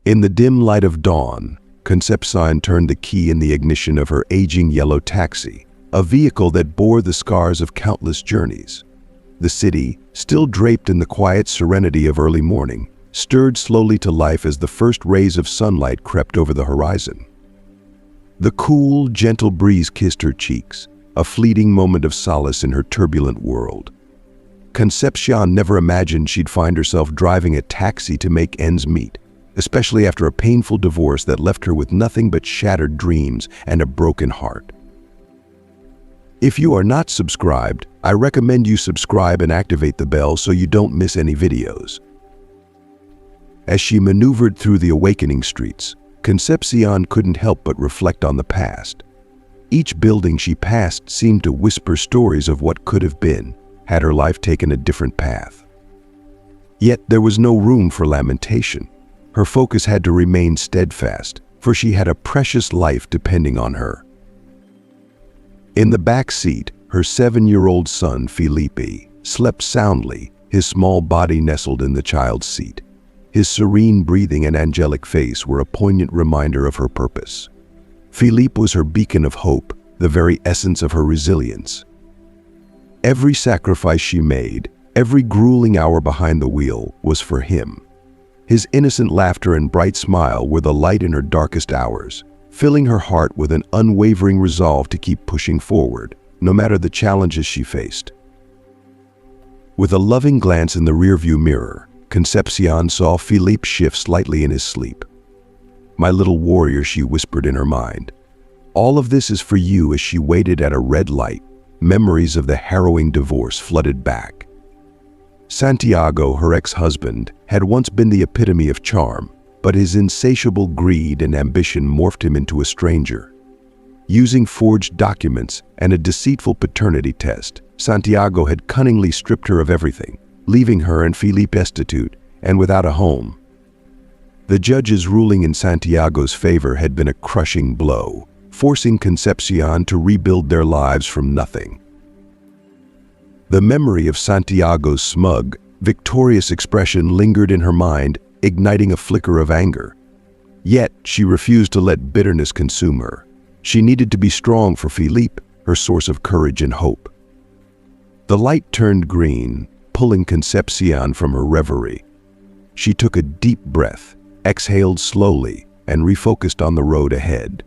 In the dim light of dawn, Concepcion turned the key in the ignition of her aging yellow taxi, a vehicle that bore the scars of countless journeys. The city, still draped in the quiet serenity of early morning, stirred slowly to life as the first rays of sunlight crept over the horizon. The cool, gentle breeze kissed her cheeks, a fleeting moment of solace in her turbulent world. Concepcion never imagined she'd find herself driving a taxi to make ends meet, especially after a painful divorce that left her with nothing but shattered dreams and a broken heart. If you are not subscribed, I recommend you subscribe and activate the bell so you don't miss any videos. As she maneuvered through the awakening streets, Concepcion couldn't help but reflect on the past. Each building she passed seemed to whisper stories of what could have been, had her life taken a different path. Yet there was no room for lamentation. Her focus had to remain steadfast, for she had a precious life depending on her. In the back seat, her 7-year-old son, Felipe, slept soundly, his small body nestled in the child's seat. His serene breathing and angelic face were a poignant reminder of her purpose. Felipe was her beacon of hope, the very essence of her resilience. Every sacrifice she made, every grueling hour behind the wheel, was for him. His innocent laughter and bright smile were the light in her darkest hours, filling her heart with an unwavering resolve to keep pushing forward, no matter the challenges she faced. With a loving glance in the rearview mirror, Concepcion saw Felipe shift slightly in his sleep. "My little warrior," she whispered in her mind. All of this is for you. As she waited at a red light, memories of the harrowing divorce flooded back. Santiago, her ex-husband, had once been the epitome of charm, but his insatiable greed and ambition morphed him into a stranger. Using forged documents and a deceitful paternity test, Santiago had cunningly stripped her of everything, leaving her and Felipe destitute and without a home. The judge's ruling in Santiago's favor had been a crushing blow, forcing Concepcion to rebuild their lives from nothing. The memory of Santiago's smug, victorious expression lingered in her mind, igniting a flicker of anger. Yet, she refused to let bitterness consume her. She needed to be strong for Felipe, her source of courage and hope. The light turned green, pulling Concepcion from her reverie. She took a deep breath, exhaled slowly, and refocused on the road ahead.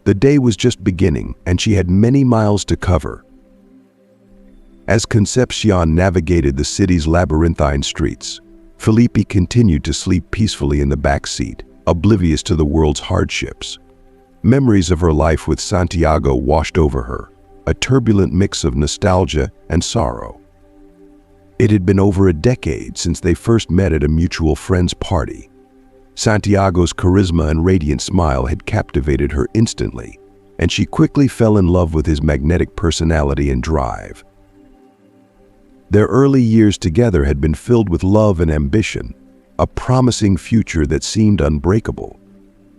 The day was just beginning, and she had many miles to cover. As Concepcion navigated the city's labyrinthine streets, Felipe continued to sleep peacefully in the back seat, oblivious to the world's hardships. Memories of her life with Santiago washed over her, a turbulent mix of nostalgia and sorrow. It had been over a decade since they first met at a mutual friend's party. Santiago's charisma and radiant smile had captivated her instantly, and she quickly fell in love with his magnetic personality and drive. Their early years together had been filled with love and ambition, a promising future that seemed unbreakable.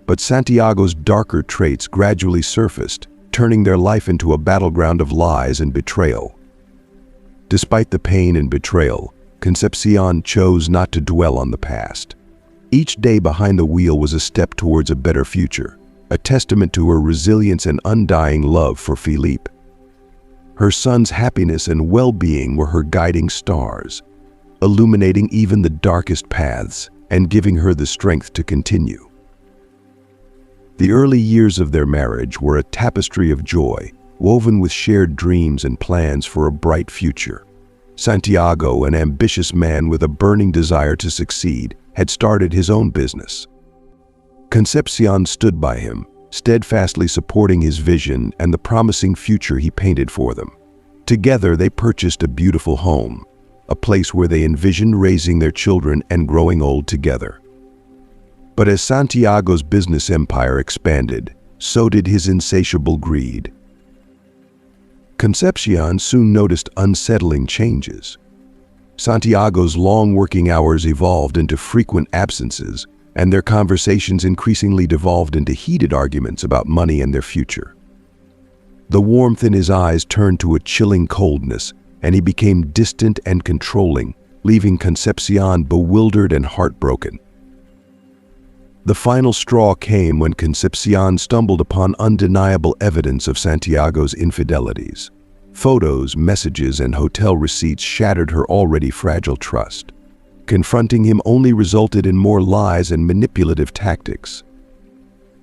But Santiago's darker traits gradually surfaced, turning their life into a battleground of lies and betrayal. Despite the pain and betrayal, Concepcion chose not to dwell on the past. Each day behind the wheel was a step towards a better future, a testament to her resilience and undying love for Felipe. Her son's happiness and well-being were her guiding stars, illuminating even the darkest paths and giving her the strength to continue. The early years of their marriage were a tapestry of joy, woven with shared dreams and plans for a bright future. Santiago, an ambitious man with a burning desire to succeed, had started his own business. Concepcion stood by him, steadfastly supporting his vision and the promising future he painted for them. Together, they purchased a beautiful home, a place where they envisioned raising their children and growing old together. But as Santiago's business empire expanded, so did his insatiable greed. Concepcion soon noticed unsettling changes. Santiago's long working hours evolved into frequent absences, and their conversations increasingly devolved into heated arguments about money and their future. The warmth in his eyes turned to a chilling coldness, and he became distant and controlling, leaving Concepcion bewildered and heartbroken. The final straw came when Concepcion stumbled upon undeniable evidence of Santiago's infidelities. Photos, messages, and hotel receipts shattered her already fragile trust. Confronting him only resulted in more lies and manipulative tactics.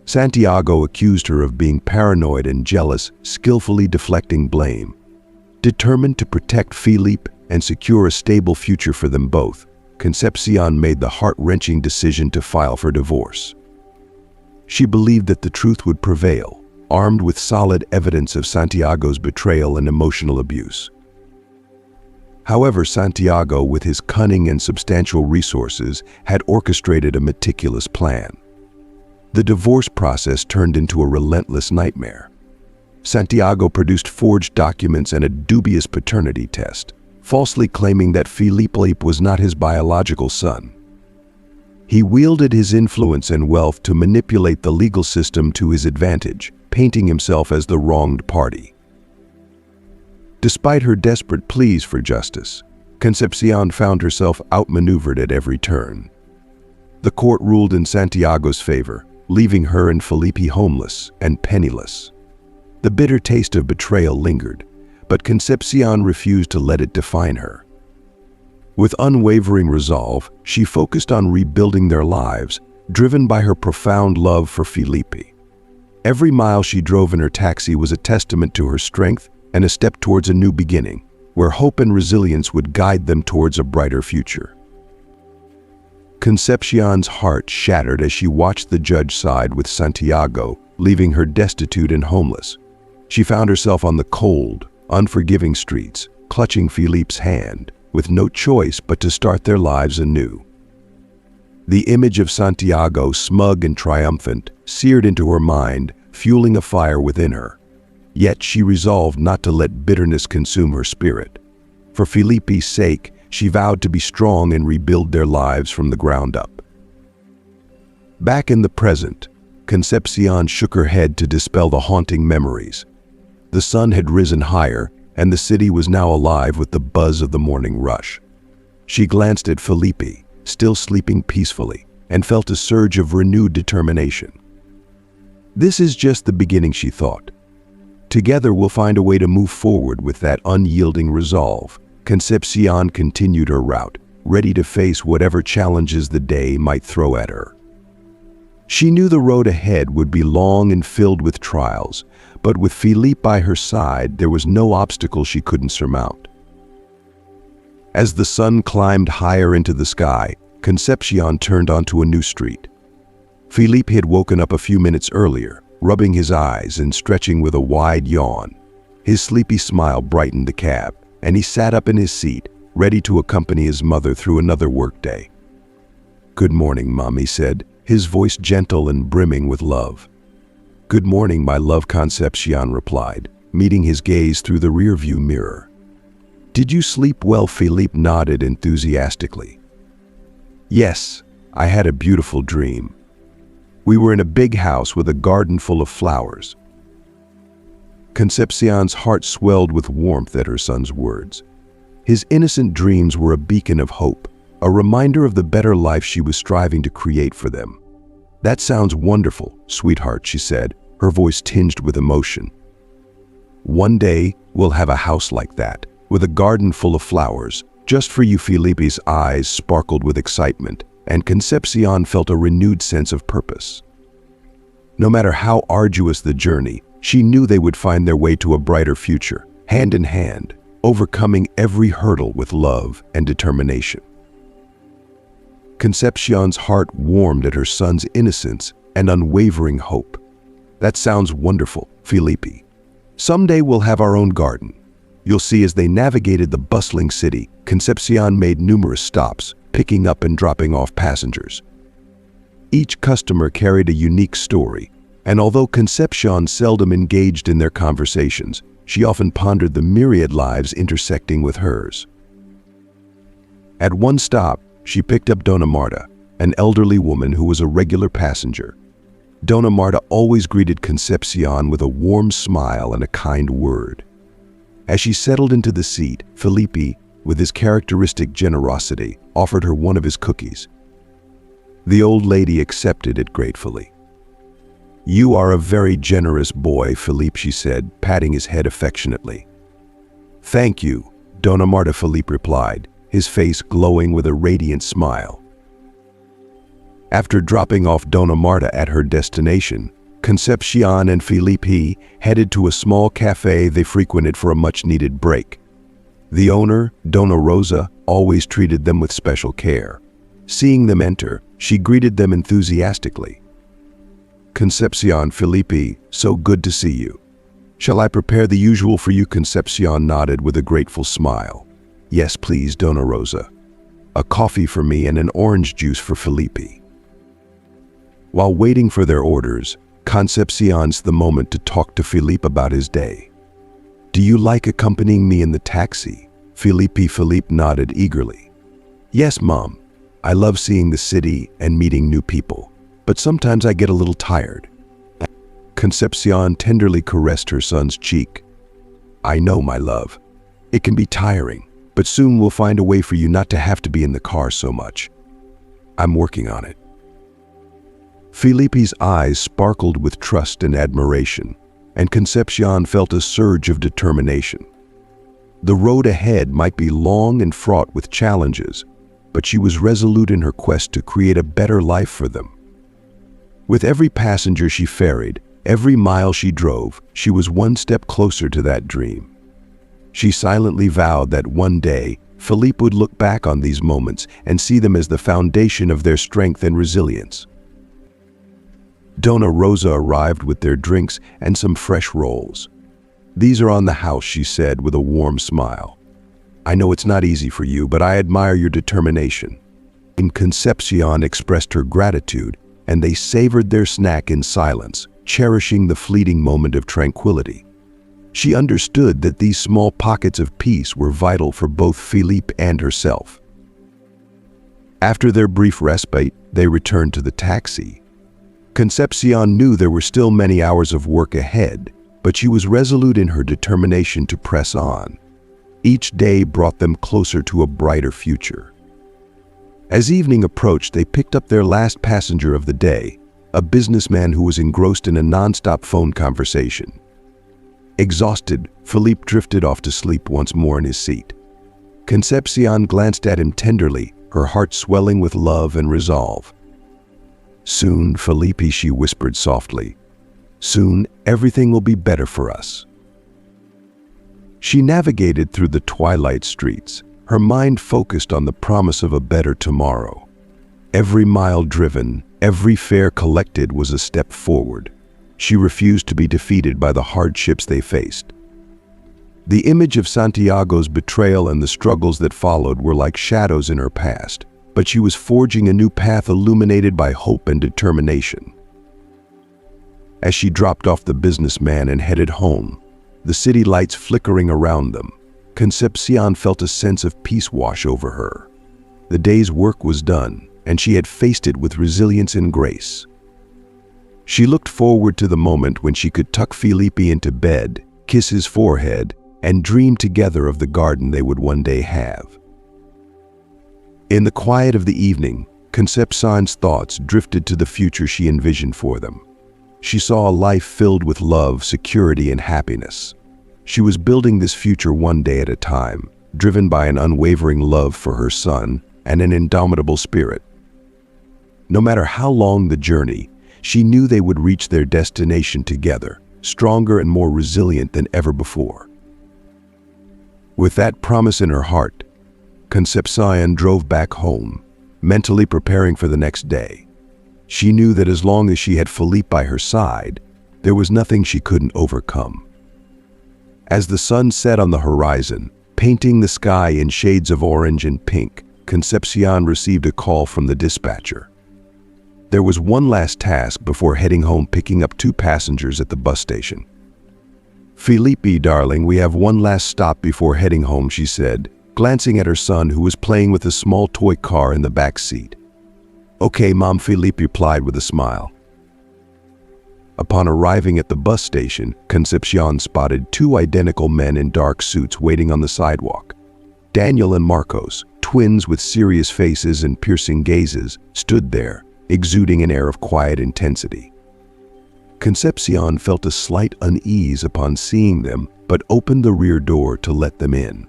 Santiago accused her of being paranoid and jealous, skillfully deflecting blame. Determined to protect Felipe and secure a stable future for them both, Concepcion made the heart-wrenching decision to file for divorce. She believed that the truth would prevail, armed with solid evidence of Santiago's betrayal and emotional abuse. However, Santiago, with his cunning and substantial resources, had orchestrated a meticulous plan. The divorce process turned into a relentless nightmare. Santiago produced forged documents and a dubious paternity test, falsely claiming that Felipe was not his biological son. He wielded his influence and wealth to manipulate the legal system to his advantage, painting himself as the wronged party. Despite her desperate pleas for justice, Concepcion found herself outmaneuvered at every turn. The court ruled in Santiago's favor, leaving her and Felipe homeless and penniless. The bitter taste of betrayal lingered, but Concepcion refused to let it define her. With unwavering resolve, she focused on rebuilding their lives, driven by her profound love for Felipe. Every mile she drove in her taxi was a testament to her strength and a step towards a new beginning, where hope and resilience would guide them towards a brighter future. Concepcion's heart shattered as she watched the judge side with Santiago, leaving her destitute and homeless. She found herself on the cold, unforgiving streets, clutching Felipe's hand, with no choice but to start their lives anew. The image of Santiago, smug and triumphant, seared into her mind, fueling a fire within her. Yet she resolved not to let bitterness consume her spirit. For Felipe's sake, she vowed to be strong and rebuild their lives from the ground up. Back in the present, Concepcion shook her head to dispel the haunting memories. The sun had risen higher, and the city was now alive with the buzz of the morning rush. She glanced at Felipe, still sleeping peacefully, and felt a surge of renewed determination. This is just the beginning, she thought. Together we'll find a way to move forward with that unyielding resolve. Concepcion continued her route, ready to face whatever challenges the day might throw at her. She knew the road ahead would be long and filled with trials, but with Felipe by her side, there was no obstacle she couldn't surmount. As the sun climbed higher into the sky, Concepcion turned onto a new street. Felipe had woken up a few minutes earlier, rubbing his eyes and stretching with a wide yawn. His sleepy smile brightened the cab, and he sat up in his seat, ready to accompany his mother through another workday. "Good morning, Mom," he said, his voice gentle and brimming with love. "Good morning, my love," Concepcion replied, meeting his gaze through the rearview mirror. "Did you sleep well?" Felipe nodded enthusiastically. "Yes, I had a beautiful dream. We were in a big house with a garden full of flowers." Concepcion's heart swelled with warmth at her son's words. His innocent dreams were a beacon of hope, a reminder of the better life she was striving to create for them. "That sounds wonderful, sweetheart," she said, her voice tinged with emotion. "One day, we'll have a house like that, with a garden full of flowers, just for you." Felipe's eyes sparkled with excitement, and Concepcion felt a renewed sense of purpose. No matter how arduous the journey, she knew they would find their way to a brighter future, hand in hand, overcoming every hurdle with love and determination. Concepcion's heart warmed at her son's innocence and unwavering hope. "That sounds wonderful, Felipe. Someday we'll have our own garden." You'll see. As they navigated the bustling city, Concepcion made numerous stops, picking up and dropping off passengers. Each customer carried a unique story, and although Concepcion seldom engaged in their conversations, she often pondered the myriad lives intersecting with hers. At one stop, she picked up Dona Marta, an elderly woman who was a regular passenger. Dona Marta always greeted Concepcion with a warm smile and a kind word. As she settled into the seat, Felipe, with his characteristic generosity, offered her one of his cookies. The old lady accepted it gratefully. "You are a very generous boy, Felipe," she said, patting his head affectionately. "Thank you," Dona Marta Felipe replied, his face glowing with a radiant smile. After dropping off Dona Marta at her destination, Concepcion and Felipe headed to a small cafe they frequented for a much-needed break. The owner, Dona Rosa, always treated them with special care. Seeing them enter, she greeted them enthusiastically. "Concepcion, Felipe, so good to see you. Shall I prepare the usual for you?" Concepcion nodded with a grateful smile. "Yes, please, Dona Rosa. A coffee for me and an orange juice for Felipe." While waiting for their orders, Concepcion's the moment to talk to Felipe about his day. "Do you like accompanying me in the taxi?" Felipe nodded eagerly. "Yes, Mom. I love seeing the city and meeting new people, but sometimes I get a little tired." Concepcion tenderly caressed her son's cheek. "I know, my love. It can be tiring, but soon we'll find a way for you not to have to be in the car so much. I'm working on it." Felipe's eyes sparkled with trust and admiration, and Concepcion felt a surge of determination. The road ahead might be long and fraught with challenges, but she was resolute in her quest to create a better life for them. With every passenger she ferried, every mile she drove, she was one step closer to that dream. She silently vowed that one day, Felipe would look back on these moments and see them as the foundation of their strength and resilience. Dona Rosa arrived with their drinks and some fresh rolls. "These are on the house," she said with a warm smile. "I know it's not easy for you, but I admire your determination." And Concepcion expressed her gratitude, and they savored their snack in silence, cherishing the fleeting moment of tranquility. She understood that these small pockets of peace were vital for both Felipe and herself. After their brief respite, they returned to the taxi. Concepcion knew there were still many hours of work ahead, but she was resolute in her determination to press on. Each day brought them closer to a brighter future. As evening approached, they picked up their last passenger of the day, a businessman who was engrossed in a non-stop phone conversation. Exhausted, Felipe drifted off to sleep once more in his seat. Concepcion glanced at him tenderly, her heart swelling with love and resolve. "Soon, Felipe," she whispered softly. "Soon, everything will be better for us." She navigated through the twilight streets, her mind focused on the promise of a better tomorrow. Every mile driven, every fare collected was a step forward. She refused to be defeated by the hardships they faced. The image of Santiago's betrayal and the struggles that followed were like shadows in her past, but she was forging a new path illuminated by hope and determination. As she dropped off the businessman and headed home, the city lights flickering around them, Concepcion felt a sense of peace wash over her. The day's work was done, and she had faced it with resilience and grace. She looked forward to the moment when she could tuck Felipe into bed, kiss his forehead, and dream together of the garden they would one day have. In the quiet of the evening, Concepcion's thoughts drifted to the future she envisioned for them. She saw a life filled with love, security, and happiness. She was building this future one day at a time, driven by an unwavering love for her son and an indomitable spirit. No matter how long the journey, she knew they would reach their destination together, stronger and more resilient than ever before. With that promise in her heart, Concepcion drove back home, mentally preparing for the next day. She knew that as long as she had Felipe by her side, there was nothing she couldn't overcome. As the sun set on the horizon, painting the sky in shades of orange and pink, Concepcion received a call from the dispatcher. There was one last task before heading home, picking up 2 passengers at the bus station. "Felipe, darling, we have one last stop before heading home," she said, glancing at her son who was playing with a small toy car in the back seat. "Okay, Mom," Felipe replied with a smile. Upon arriving at the bus station, Concepcion spotted 2 identical men in dark suits waiting on the sidewalk. Daniel and Marcos, twins with serious faces and piercing gazes, stood there, exuding an air of quiet intensity. Concepcion felt a slight unease upon seeing them, but opened the rear door to let them in.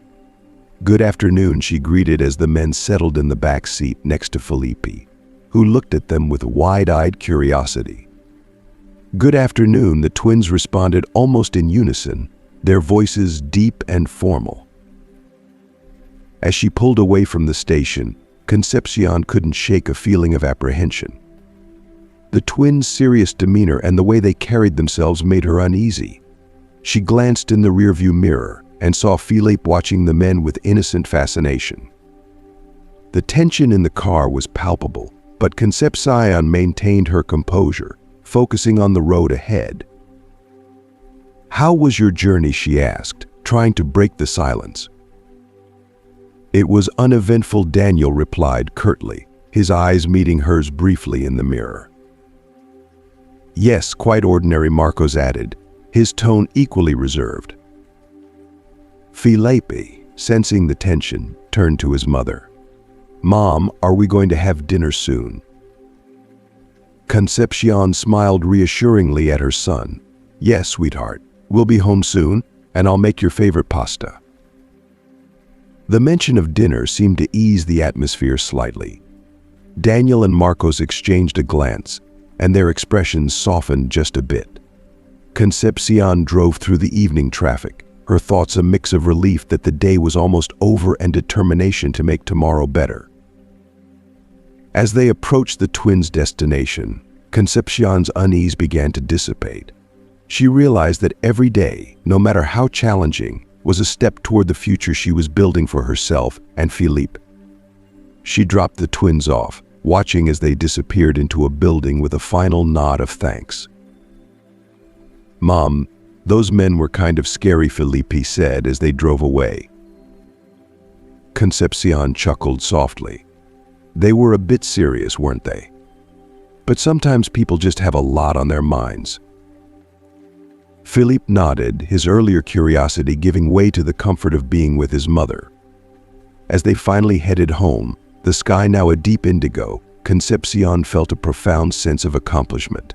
"Good afternoon," she greeted as the men settled in the back seat next to Felipe, who looked at them with wide-eyed curiosity. "Good afternoon," the twins responded almost in unison, their voices deep and formal. As she pulled away from the station, Concepcion couldn't shake a feeling of apprehension. The twins' serious demeanor and the way they carried themselves made her uneasy. She glanced in the rearview mirror and saw Felipe watching the men with innocent fascination. The tension in the car was palpable, but Concepcion maintained her composure, focusing on the road ahead. "How was your journey?" she asked, trying to break the silence. "It was uneventful," Daniel replied curtly, his eyes meeting hers briefly in the mirror. "Yes, quite ordinary," Marcos added, his tone equally reserved. Felipe, sensing the tension, turned to his mother. "Mom, are we going to have dinner soon?" Concepcion smiled reassuringly at her son. "Yes, sweetheart. We'll be home soon, and I'll make your favorite pasta." The mention of dinner seemed to ease the atmosphere slightly. Daniel and Marcos exchanged a glance, and their expressions softened just a bit. Concepcion drove through the evening traffic, her thoughts a mix of relief that the day was almost over and determination to make tomorrow better. As they approached the twins' destination, Concepcion's unease began to dissipate. She realized that every day, no matter how challenging, was a step toward the future she was building for herself and Felipe. She dropped the twins off, watching as they disappeared into a building with a final nod of thanks. "Mom, those men were kind of scary," Felipe said as they drove away. Concepcion chuckled softly. "They were a bit serious, weren't they? But sometimes people just have a lot on their minds." Felipe nodded, his earlier curiosity giving way to the comfort of being with his mother. As they finally headed home, the sky now a deep indigo, Concepcion felt a profound sense of accomplishment.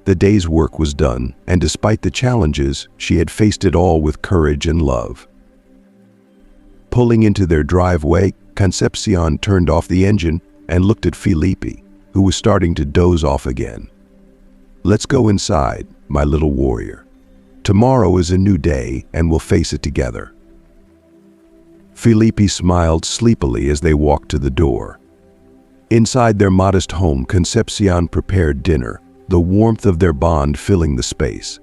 The day's work was done, and despite the challenges, she had faced it all with courage and love. Pulling into their driveway, Concepcion turned off the engine and looked at Felipe, who was starting to doze off again. "Let's go inside, my little warrior. Tomorrow is a new day, and we'll face it together." Felipe smiled sleepily as they walked to the door. Inside their modest home, Concepcion prepared dinner, the warmth of their bond filling the space.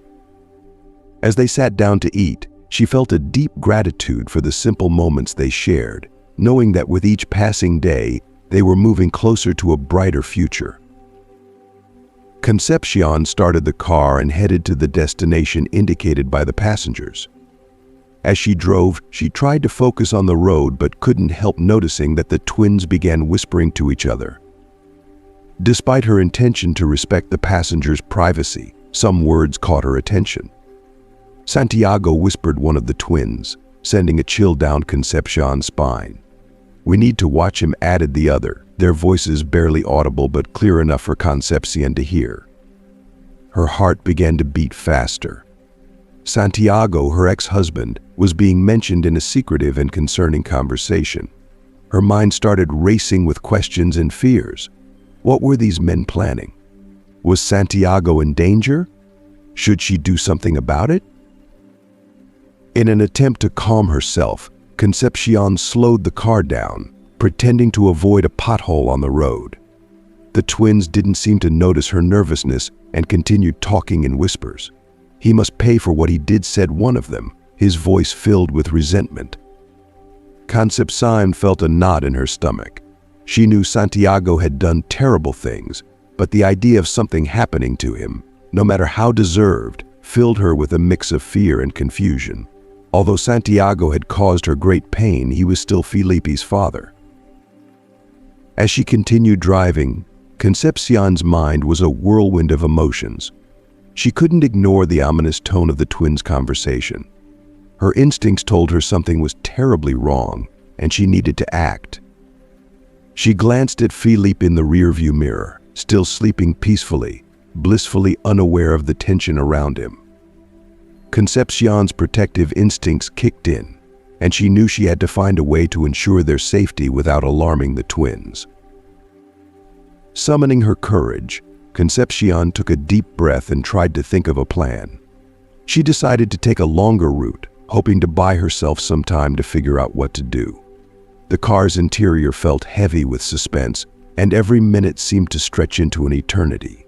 As they sat down to eat, she felt a deep gratitude for the simple moments they shared, knowing that with each passing day, they were moving closer to a brighter future. Concepcion started the car and headed to the destination indicated by the passengers. As she drove, she tried to focus on the road but couldn't help noticing that the twins began whispering to each other. Despite her intention to respect the passengers' privacy, some words caught her attention. Santiago whispered one of the twins, sending a chill down Concepcion's spine. "We need to watch him," added the other, their voices barely audible but clear enough for Concepcion to hear. Her heart began to beat faster. Santiago, her ex-husband, was being mentioned in a secretive and concerning conversation. Her mind started racing with questions and fears. What were these men planning? Was Santiago in danger? Should she do something about it? In an attempt to calm herself, Concepcion slowed the car down, pretending to avoid a pothole on the road. The twins didn't seem to notice her nervousness and continued talking in whispers. "He must pay for what he did," said one of them, his voice filled with resentment. Concepcion felt a knot in her stomach. She knew Santiago had done terrible things, but the idea of something happening to him, no matter how deserved, filled her with a mix of fear and confusion. Although Santiago had caused her great pain, he was still Felipe's father. As she continued driving, Concepcion's mind was a whirlwind of emotions. She couldn't ignore the ominous tone of the twins' conversation. Her instincts told her something was terribly wrong, and she needed to act. She glanced at Felipe in the rearview mirror, still sleeping peacefully, blissfully unaware of the tension around him. Concepcion's protective instincts kicked in, and she knew she had to find a way to ensure their safety without alarming the twins. Summoning her courage, Concepcion took a deep breath and tried to think of a plan. She decided to take a longer route, hoping to buy herself some time to figure out what to do. The car's interior felt heavy with suspense, and every minute seemed to stretch into an eternity.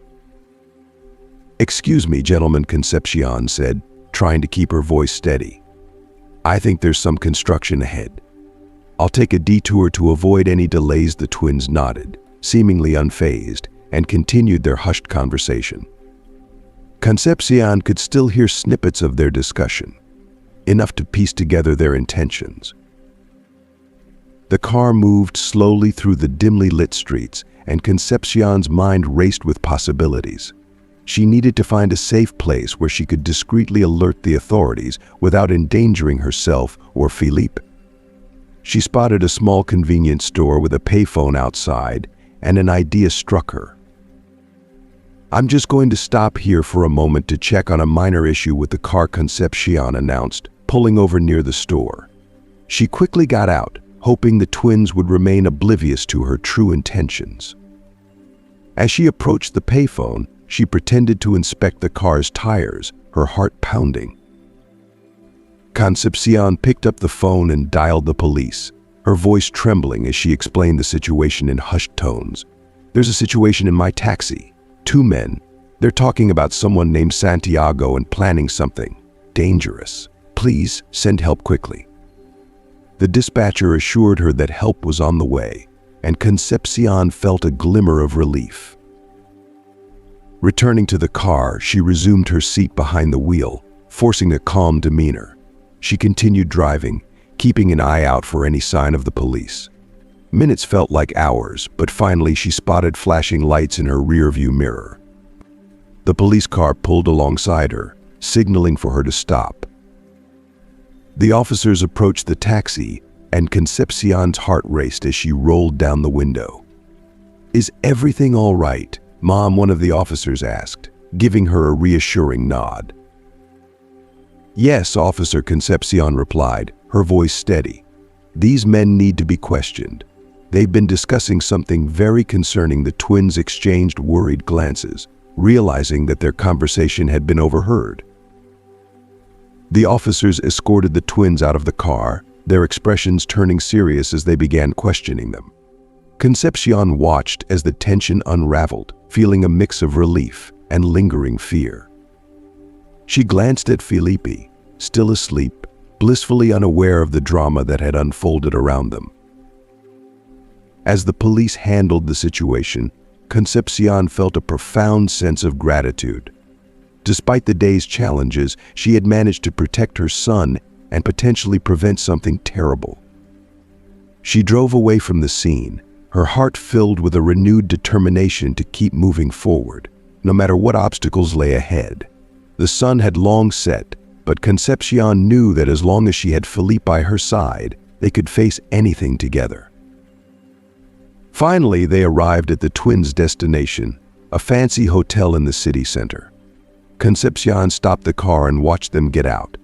"Excuse me, gentlemen," Concepcion said, trying to keep her voice steady. "I think there's some construction ahead. I'll take a detour to avoid any delays." The twins nodded, seemingly unfazed, and continued their hushed conversation. Concepcion could still hear snippets of their discussion, enough to piece together their intentions. The car moved slowly through the dimly lit streets, and Concepcion's mind raced with possibilities. She needed to find a safe place where she could discreetly alert the authorities without endangering herself or Philippe. She spotted a small convenience store with a payphone outside, and an idea struck her. "I'm just going to stop here for a moment to check on a minor issue with the car," Concepcion announced, pulling over near the store. She quickly got out, hoping the twins would remain oblivious to her true intentions. As she approached the payphone, she pretended to inspect the car's tires, her heart pounding. Concepcion picked up the phone and dialed the police, her voice trembling as she explained the situation in hushed tones. "There's a situation in my taxi. 2 men. They're talking about someone named Santiago and planning something dangerous. Please send help quickly." The dispatcher assured her that help was on the way, and Concepcion felt a glimmer of relief. Returning to the car, she resumed her seat behind the wheel, forcing a calm demeanor. She continued driving, keeping an eye out for any sign of the police. Minutes felt like hours, but finally she spotted flashing lights in her rearview mirror. The police car pulled alongside her, signaling for her to stop. The officers approached the taxi, and Concepcion's heart raced as she rolled down the window. "Is everything all right, Mom?" one of the officers asked, giving her a reassuring nod. "Yes, Officer," Concepcion replied, her voice steady. "These men need to be questioned. They've been discussing something very concerning." The twins exchanged worried glances, realizing that their conversation had been overheard. The officers escorted the twins out of the car, their expressions turning serious as they began questioning them. Concepcion watched as the tension unraveled, feeling a mix of relief and lingering fear. She glanced at Philippe, still asleep, blissfully unaware of the drama that had unfolded around them. As the police handled the situation, Concepcion felt a profound sense of gratitude. Despite the day's challenges, she had managed to protect her son and potentially prevent something terrible. She drove away from the scene, her heart filled with a renewed determination to keep moving forward, no matter what obstacles lay ahead. The sun had long set, but Concepcion knew that as long as she had Philippe by her side, they could face anything together. Finally, they arrived at the twins' destination, a fancy hotel in the city center. Concepcion stopped the car and watched them get out.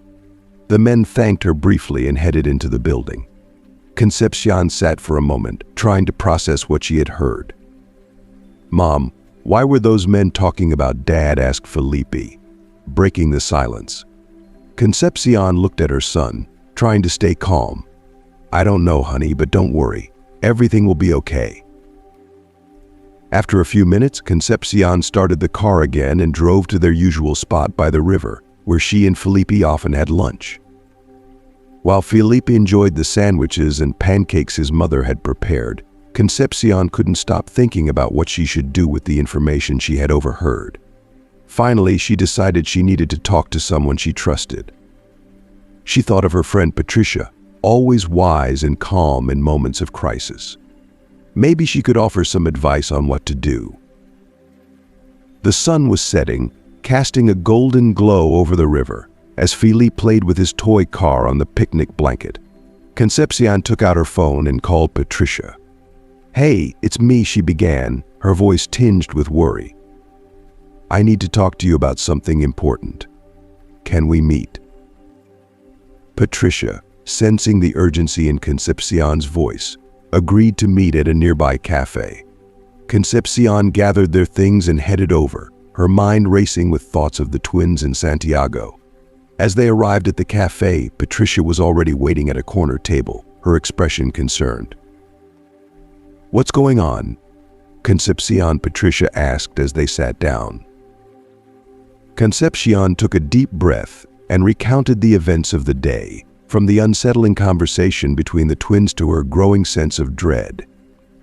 The men thanked her briefly and headed into the building. Concepcion sat for a moment, trying to process what she had heard. "Mom, why were those men talking about Dad?" asked Philippe, breaking the silence. Concepcion looked at her son, trying to stay calm. "I don't know, honey, but don't worry. Everything will be okay." After a few minutes, Concepcion started the car again and drove to their usual spot by the river, where she and Philippe often had lunch. While Philippe enjoyed the sandwiches and pancakes his mother had prepared, Concepcion couldn't stop thinking about what she should do with the information she had overheard. Finally, she decided she needed to talk to someone she trusted. She thought of her friend Patricia, always wise and calm in moments of crisis. Maybe she could offer some advice on what to do. The sun was setting, casting a golden glow over the river, as Philippe played with his toy car on the picnic blanket. Concepcion took out her phone and called Patricia. "Hey, it's me," she began, her voice tinged with worry. "I need to talk to you about something important. Can we meet?" Patricia, sensing the urgency in Concepcion's voice, agreed to meet at a nearby cafe. Concepcion gathered their things and headed over, her mind racing with thoughts of the twins in Santiago. As they arrived at the cafe, Patricia was already waiting at a corner table, her expression concerned. "What's going on?" Concepcion Patricia asked as they sat down. Concepcion took a deep breath and recounted the events of the day, from the unsettling conversation between the twins to her growing sense of dread.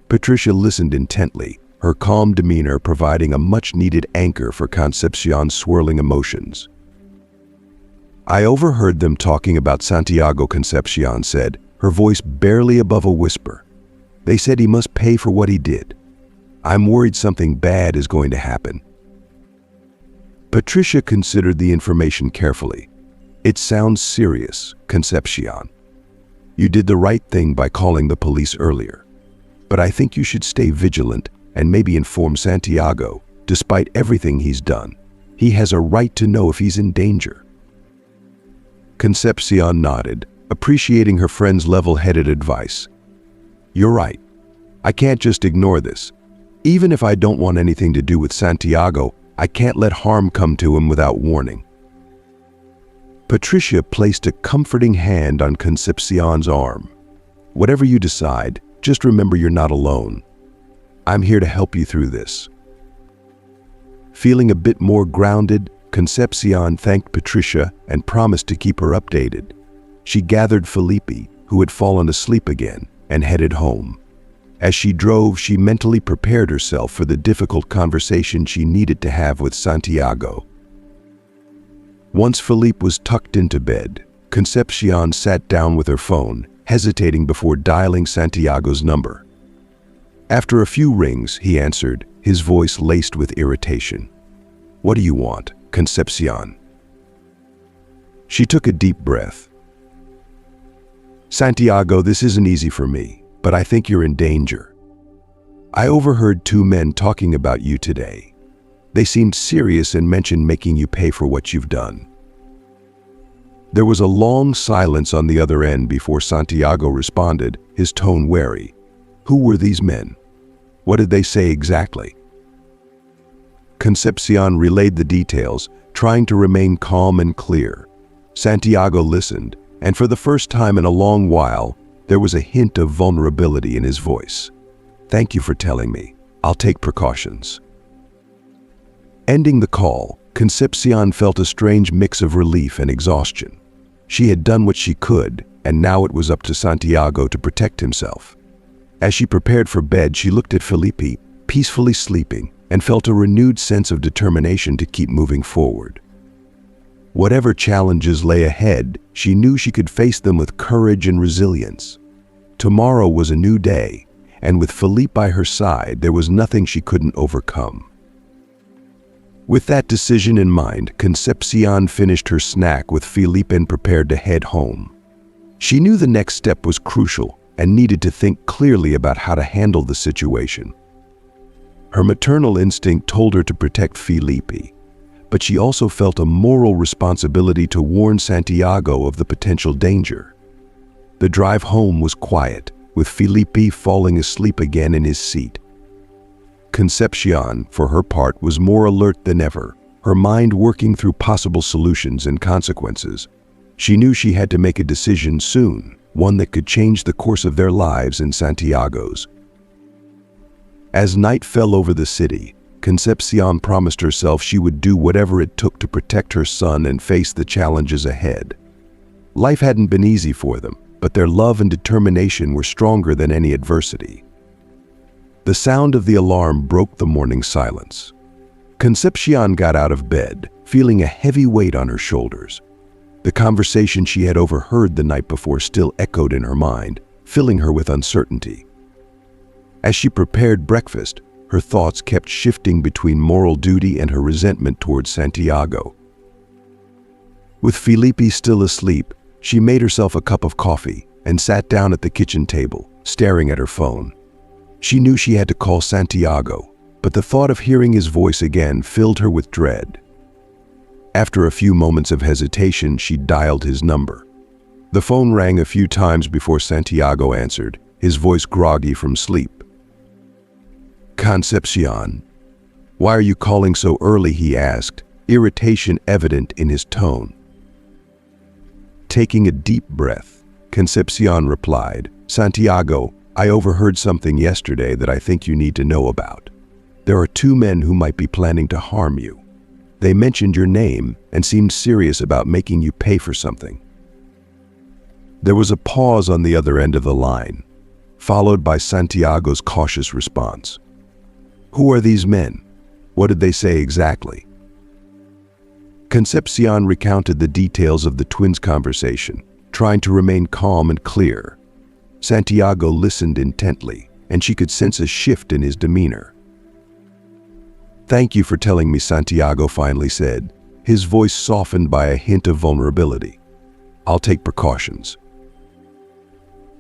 Patricia listened intently, her calm demeanor providing a much-needed anchor for Concepcion's swirling emotions. "I overheard them talking about Santiago," Concepcion said, her voice barely above a whisper. "They said he must pay for what he did. I'm worried something bad is going to happen." Patricia considered the information carefully. "It sounds serious, Concepcion. You did the right thing by calling the police earlier. But I think you should stay vigilant and maybe inform Santiago. Despite everything he's done, he has a right to know if he's in danger." Concepcion nodded, appreciating her friend's level-headed advice. "You're right. I can't just ignore this. Even if I don't want anything to do with Santiago, I can't let harm come to him without warning." Patricia placed a comforting hand on Concepcion's arm. "Whatever you decide, just remember you're not alone. I'm here to help you through this." Feeling a bit more grounded, Concepcion thanked Patricia and promised to keep her updated. She gathered Felipe, who had fallen asleep again, and headed home. As she drove, she mentally prepared herself for the difficult conversation she needed to have with Santiago. Once Felipe was tucked into bed, Concepcion sat down with her phone, hesitating before dialing Santiago's number. After a few rings, he answered, his voice laced with irritation. "What do you want, Concepcion?" She took a deep breath. "Santiago, this isn't easy for me, but I think you're in danger. I overheard two men talking about you today. They seemed serious and mentioned making you pay for what you've done." There was a long silence on the other end before Santiago responded, his tone wary. "Who were these men? What did they say exactly?" Concepcion relayed the details, trying to remain calm and clear. Santiago listened, and for the first time in a long while, there was a hint of vulnerability in his voice. "Thank you for telling me. I'll take precautions." Ending the call, Concepcion felt a strange mix of relief and exhaustion. She had done what she could, and now it was up to Santiago to protect himself. As she prepared for bed, she looked at Felipe, peacefully sleeping, and felt a renewed sense of determination to keep moving forward. Whatever challenges lay ahead, she knew she could face them with courage and resilience. Tomorrow was a new day, and with Felipe by her side, there was nothing she couldn't overcome. With that decision in mind, Concepcion finished her snack with Felipe and prepared to head home. She knew the next step was crucial and needed to think clearly about how to handle the situation. Her maternal instinct told her to protect Felipe, but she also felt a moral responsibility to warn Santiago of the potential danger. The drive home was quiet, with Felipe falling asleep again in his seat. Concepcion, for her part, was more alert than ever, her mind working through possible solutions and consequences. She knew she had to make a decision soon, one that could change the course of their lives and Santiago's. As night fell over the city, Concepcion promised herself she would do whatever it took to protect her son and face the challenges ahead. Life hadn't been easy for them, but their love and determination were stronger than any adversity. The sound of the alarm broke the morning silence. Concepcion got out of bed, feeling a heavy weight on her shoulders. The conversation she had overheard the night before still echoed in her mind, filling her with uncertainty. As she prepared breakfast, her thoughts kept shifting between moral duty and her resentment towards Santiago. With Felipe still asleep, she made herself a cup of coffee and sat down at the kitchen table, staring at her phone. She knew she had to call Santiago, but the thought of hearing his voice again filled her with dread. After a few moments of hesitation, she dialed his number. The phone rang a few times before Santiago answered, his voice groggy from sleep. "Concepcion, why are you calling so early?" he asked, irritation evident in his tone. Taking a deep breath, Concepcion replied, "Santiago, I overheard something yesterday that I think you need to know about. There are two men who might be planning to harm you. They mentioned your name and seemed serious about making you pay for something." There was a pause on the other end of the line, followed by Santiago's cautious response. "Who are these men? What did they say exactly?" Concepcion recounted the details of the twins' conversation, trying to remain calm and clear. Santiago listened intently, and she could sense a shift in his demeanor. "Thank you for telling me," Santiago finally said, his voice softened by a hint of vulnerability. "I'll take precautions."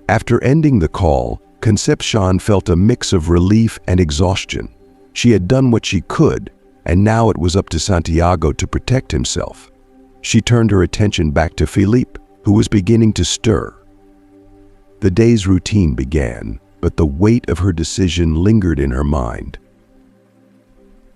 After ending the call, Concepcion felt a mix of relief and exhaustion. She had done what she could, and now it was up to Santiago to protect himself. She turned her attention back to Philippe, who was beginning to stir. The day's routine began, but the weight of her decision lingered in her mind.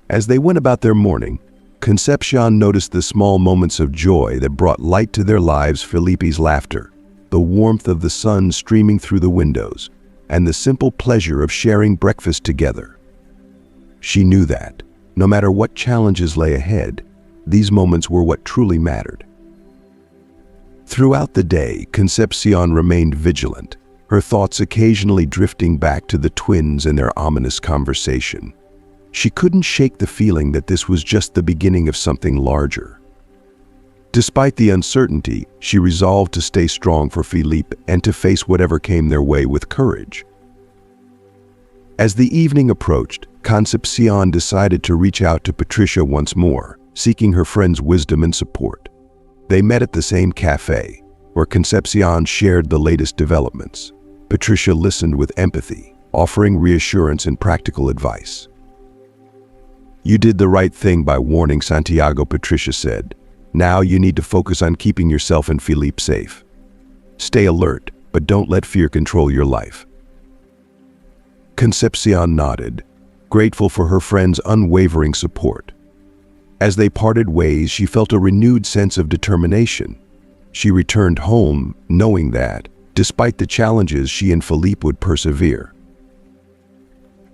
As they went about their morning, Concepcion noticed the small moments of joy that brought light to their lives: Felipe's laughter, the warmth of the sun streaming through the windows, and the simple pleasure of sharing breakfast together. She knew that, no matter what challenges lay ahead, these moments were what truly mattered. Throughout the day, Concepcion remained vigilant, her thoughts occasionally drifting back to the twins and their ominous conversation. She couldn't shake the feeling that this was just the beginning of something larger. Despite the uncertainty, she resolved to stay strong for Philippe and to face whatever came their way with courage. As the evening approached, Concepcion decided to reach out to Patricia once more, seeking her friend's wisdom and support. They met at the same cafe, where Concepcion shared the latest developments. Patricia listened with empathy, offering reassurance and practical advice. "You did the right thing by warning Santiago," Patricia said. "Now you need to focus on keeping yourself and Philippe safe. Stay alert, but don't let fear control your life." Concepcion nodded, grateful for her friend's unwavering support. As they parted ways, she felt a renewed sense of determination. She returned home, knowing that, despite the challenges, she and Philippe would persevere.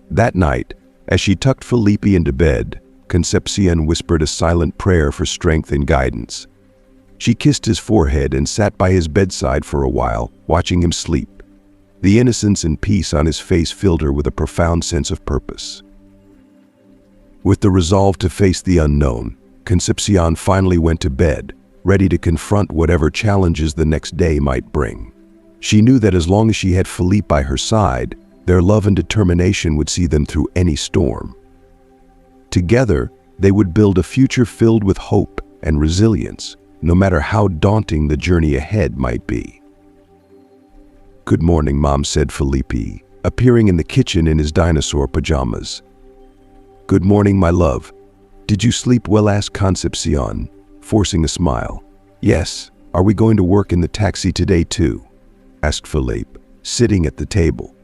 That night, as she tucked Philippe into bed, Concepcion whispered a silent prayer for strength and guidance. She kissed his forehead and sat by his bedside for a while, watching him sleep. The innocence and peace on his face filled her with a profound sense of purpose. With the resolve to face the unknown, Concepcion finally went to bed, ready to confront whatever challenges the next day might bring. She knew that as long as she had Philippe by her side, their love and determination would see them through any storm. Together, they would build a future filled with hope and resilience, no matter how daunting the journey ahead might be. "Good morning, Mom," said Philippe, appearing in the kitchen in his dinosaur pajamas. "Good morning, my love. Did you sleep well?" asked Concepcion, forcing a smile. "Yes. Are we going to work in the taxi today too?" asked Philippe, sitting at the table.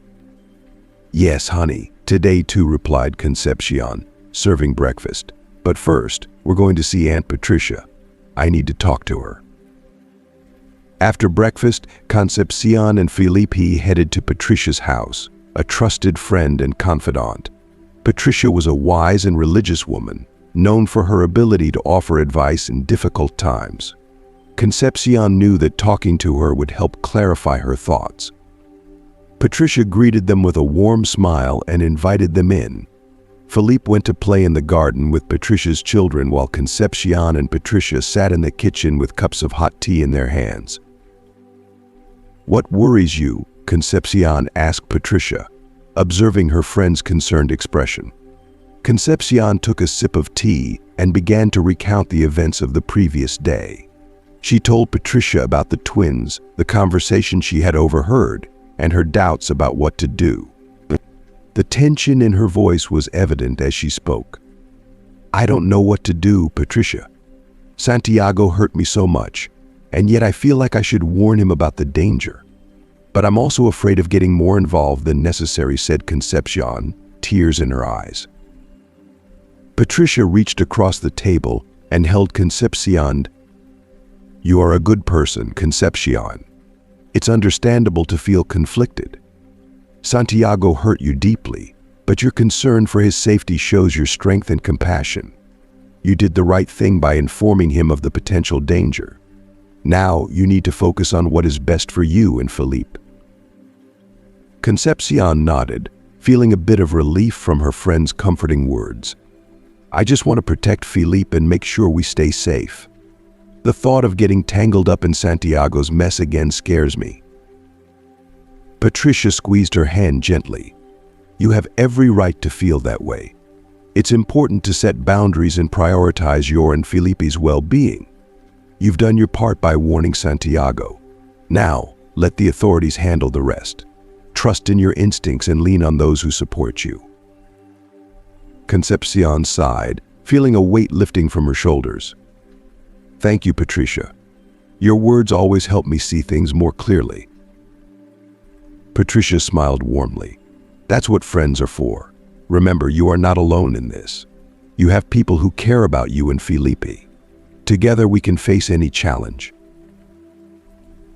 "Yes, honey, today too," replied Concepcion, serving breakfast. "But first, we're going to see Aunt Patricia. I need to talk to her." After breakfast, Concepcion and Philippe headed to Patricia's house, a trusted friend and confidant. Patricia was a wise and religious woman, known for her ability to offer advice in difficult times. Concepcion knew that talking to her would help clarify her thoughts. Patricia greeted them with a warm smile and invited them in. Philippe went to play in the garden with Patricia's children while Concepcion and Patricia sat in the kitchen with cups of hot tea in their hands. "What worries you?" Concepcion asked Patricia, observing her friend's concerned expression. Concepcion took a sip of tea and began to recount the events of the previous day. She told Patricia about the twins, the conversation she had overheard, and her doubts about what to do. The tension in her voice was evident as she spoke. "I don't know what to do, Patricia. Santiago hurt me so much, and yet I feel like I should warn him about the danger. But I'm also afraid of getting more involved than necessary," said Concepcion, tears in her eyes. Patricia reached across the table and held Concepcion. "You are a good person, Concepcion. It's understandable to feel conflicted. Santiago hurt you deeply, but your concern for his safety shows your strength and compassion. You did the right thing by informing him of the potential danger. Now you need to focus on what is best for you and Felipe." Concepcion nodded, feeling a bit of relief from her friend's comforting words. "I just want to protect Felipe and make sure we stay safe. The thought of getting tangled up in Santiago's mess again scares me." Patricia squeezed her hand gently. "You have every right to feel that way. It's important to set boundaries and prioritize your and Felipe's well-being. You've done your part by warning Santiago. Now, let the authorities handle the rest. Trust in your instincts and lean on those who support you." Concepcion sighed, feeling a weight lifting from her shoulders. "Thank you, Patricia. Your words always help me see things more clearly." Patricia smiled warmly. "That's what friends are for. Remember, you are not alone in this. You have people who care about you and Felipe. Together we can face any challenge."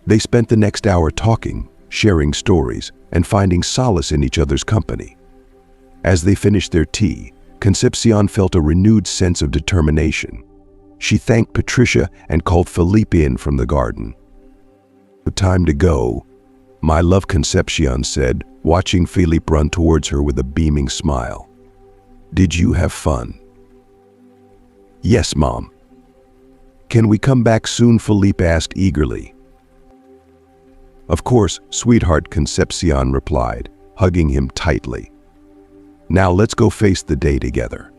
They spent the next hour talking, sharing stories, and finding solace in each other's company. As they finished their tea, Concepcion felt a renewed sense of determination. She thanked Patricia and called Felipe in from the garden. "Time to go, my love," Concepcion said, watching Felipe run towards her with a beaming smile. "Did you have fun?" "Yes, Mom." "Can we come back soon?" Felipe asked eagerly. "Of course, sweetheart," Concepcion replied, hugging him tightly. "Now let's go face the day together."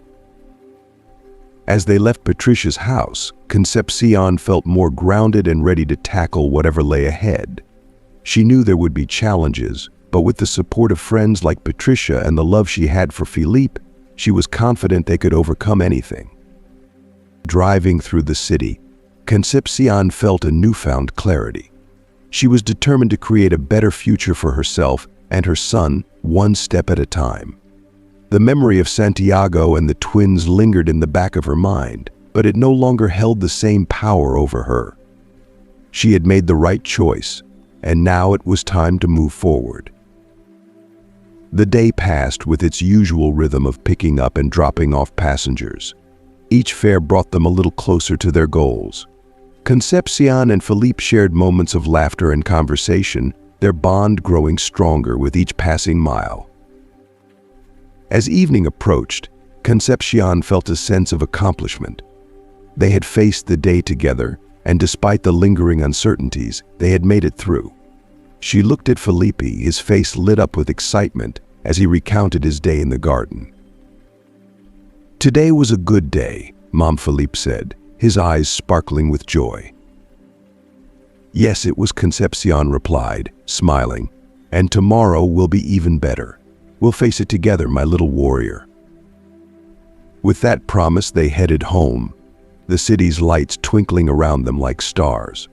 As they left Patricia's house, Concepcion felt more grounded and ready to tackle whatever lay ahead. She knew there would be challenges, but with the support of friends like Patricia and the love she had for Felipe, she was confident they could overcome anything. Driving through the city, Concepcion felt a newfound clarity. She was determined to create a better future for herself and her son, one step at a time. The memory of Santiago and the twins lingered in the back of her mind, but it no longer held the same power over her. She had made the right choice, and now it was time to move forward. The day passed with its usual rhythm of picking up and dropping off passengers. Each fare brought them a little closer to their goals. Concepcion and Felipe shared moments of laughter and conversation, their bond growing stronger with each passing mile. As evening approached, Concepcion felt a sense of accomplishment. They had faced the day together, and despite the lingering uncertainties, they had made it through. She looked at Felipe, his face lit up with excitement as he recounted his day in the garden. "Today was a good day," Mom Felipe said, his eyes sparkling with joy. "Yes, it was," Concepcion replied, smiling, "and tomorrow will be even better. We'll face it together, my little warrior." With that promise, they headed home, the city's lights twinkling around them like stars.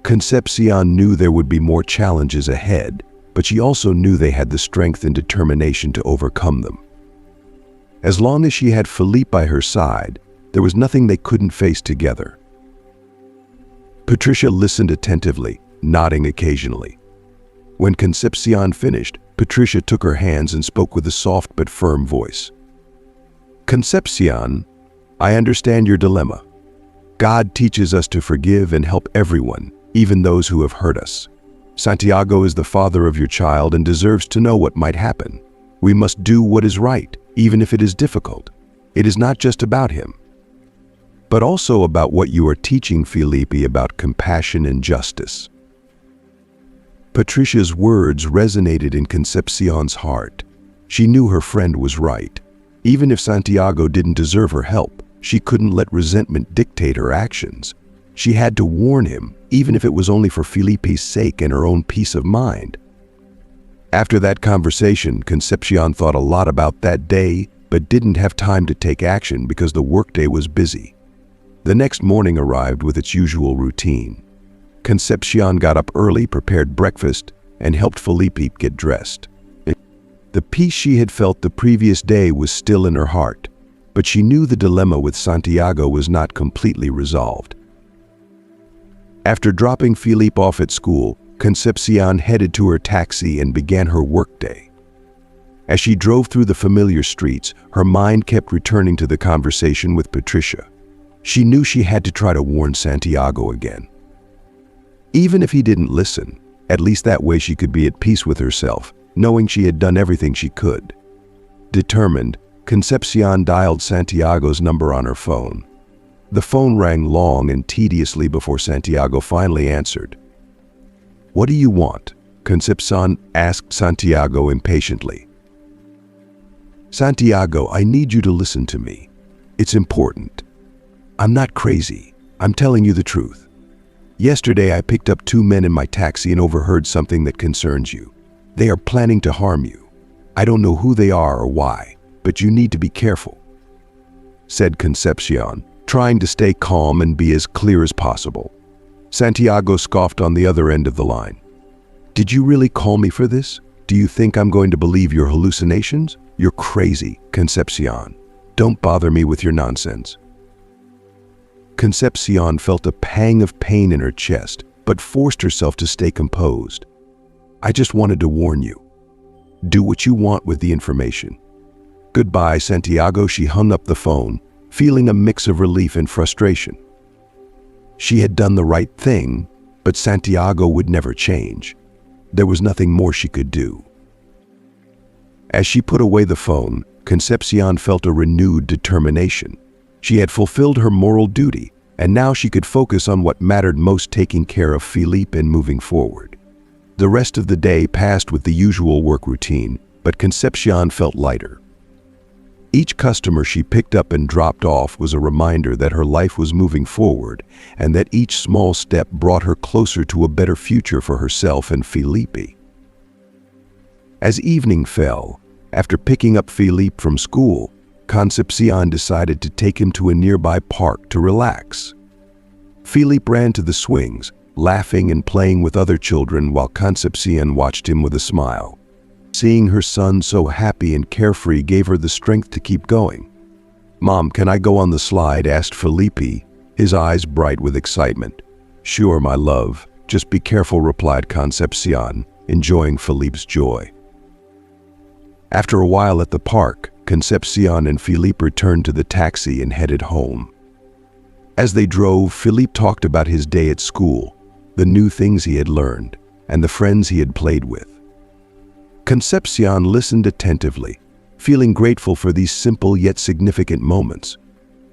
Concepcion knew there would be more challenges ahead, but she also knew they had the strength and determination to overcome them. As long as she had Felipe by her side, there was nothing they couldn't face together. Patricia listened attentively, nodding occasionally. When Concepcion finished, Patricia took her hands and spoke with a soft but firm voice. "Concepcion, I understand your dilemma. God teaches us to forgive and help everyone, even those who have hurt us. Santiago is the father of your child and deserves to know what might happen. We must do what is right, even if it is difficult. It is not just about him, but also about what you are teaching Felipe about compassion and justice." Patricia's words resonated in Concepcion's heart. She knew her friend was right. Even if Santiago didn't deserve her help, she couldn't let resentment dictate her actions. She had to warn him, even if it was only for Felipe's sake and her own peace of mind. After that conversation, Concepcion thought a lot about that day, but didn't have time to take action because the workday was busy. The next morning arrived with its usual routine. Concepcion got up early, prepared breakfast, and helped Felipe get dressed. The peace she had felt the previous day was still in her heart, but she knew the dilemma with Santiago was not completely resolved. After dropping Felipe off at school, Concepcion headed to her taxi and began her workday. As she drove through the familiar streets, her mind kept returning to the conversation with Patricia. She knew she had to try to warn Santiago again. Even if he didn't listen, at least that way she could be at peace with herself, knowing she had done everything she could. Determined, Concepcion dialed Santiago's number on her phone. The phone rang long and tediously before Santiago finally answered. "What do you want?" Concepcion asked Santiago impatiently. "Santiago, I need you to listen to me. It's important. I'm not crazy. I'm telling you the truth. Yesterday, I picked up 2 men in my taxi and overheard something that concerns you. They are planning to harm you. I don't know who they are or why, but you need to be careful," said Concepcion, trying to stay calm and be as clear as possible. Santiago scoffed on the other end of the line. "Did you really call me for this? Do you think I'm going to believe your hallucinations? You're crazy, Concepcion. Don't bother me with your nonsense." Concepcion felt a pang of pain in her chest, but forced herself to stay composed. "I just wanted to warn you. Do what you want with the information." "Goodbye, Santiago." She hung up the phone, feeling a mix of relief and frustration. She had done the right thing, but Santiago would never change. There was nothing more she could do. As she put away the phone, Concepcion felt a renewed determination. She had fulfilled her moral duty, and now she could focus on what mattered most, taking care of Felipe and moving forward. The rest of the day passed with the usual work routine, but Concepcion felt lighter. Each customer she picked up and dropped off was a reminder that her life was moving forward, and that each small step brought her closer to a better future for herself and Felipe. As evening fell, after picking up Felipe from school, Concepcion decided to take him to a nearby park to relax. Felipe ran to the swings, laughing and playing with other children while Concepcion watched him with a smile. Seeing her son so happy and carefree gave her the strength to keep going. "Mom, can I go on the slide?" asked Felipe, his eyes bright with excitement. "Sure, my love. Just be careful," replied Concepcion, enjoying Felipe's joy. After a while at the park, Concepcion and Felipe returned to the taxi and headed home. As they drove, Felipe talked about his day at school, the new things he had learned, and the friends he had played with. Concepcion listened attentively, feeling grateful for these simple yet significant moments.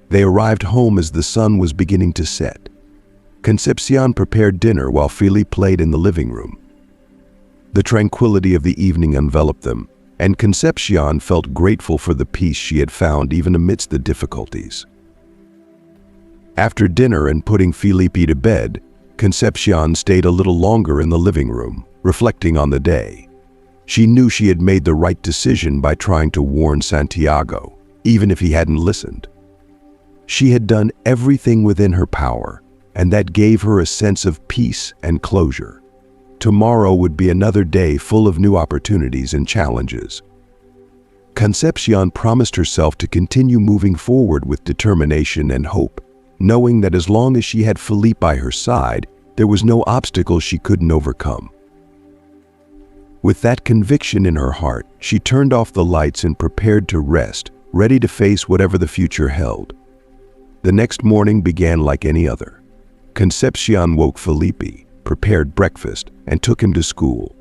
They arrived home as the sun was beginning to set. Concepcion prepared dinner while Felipe played in the living room. The tranquility of the evening enveloped them, and Concepcion felt grateful for the peace she had found even amidst the difficulties. After dinner and putting Felipe to bed, Concepcion stayed a little longer in the living room, reflecting on the day. She knew she had made the right decision by trying to warn Santiago, even if he hadn't listened. She had done everything within her power, and that gave her a sense of peace and closure. Tomorrow would be another day full of new opportunities and challenges. Concepcion promised herself to continue moving forward with determination and hope, knowing that as long as she had Felipe by her side, there was no obstacle she couldn't overcome. With that conviction in her heart, she turned off the lights and prepared to rest, ready to face whatever the future held. The next morning began like any other. Concepcion woke Felipe, prepared breakfast, and took him to school.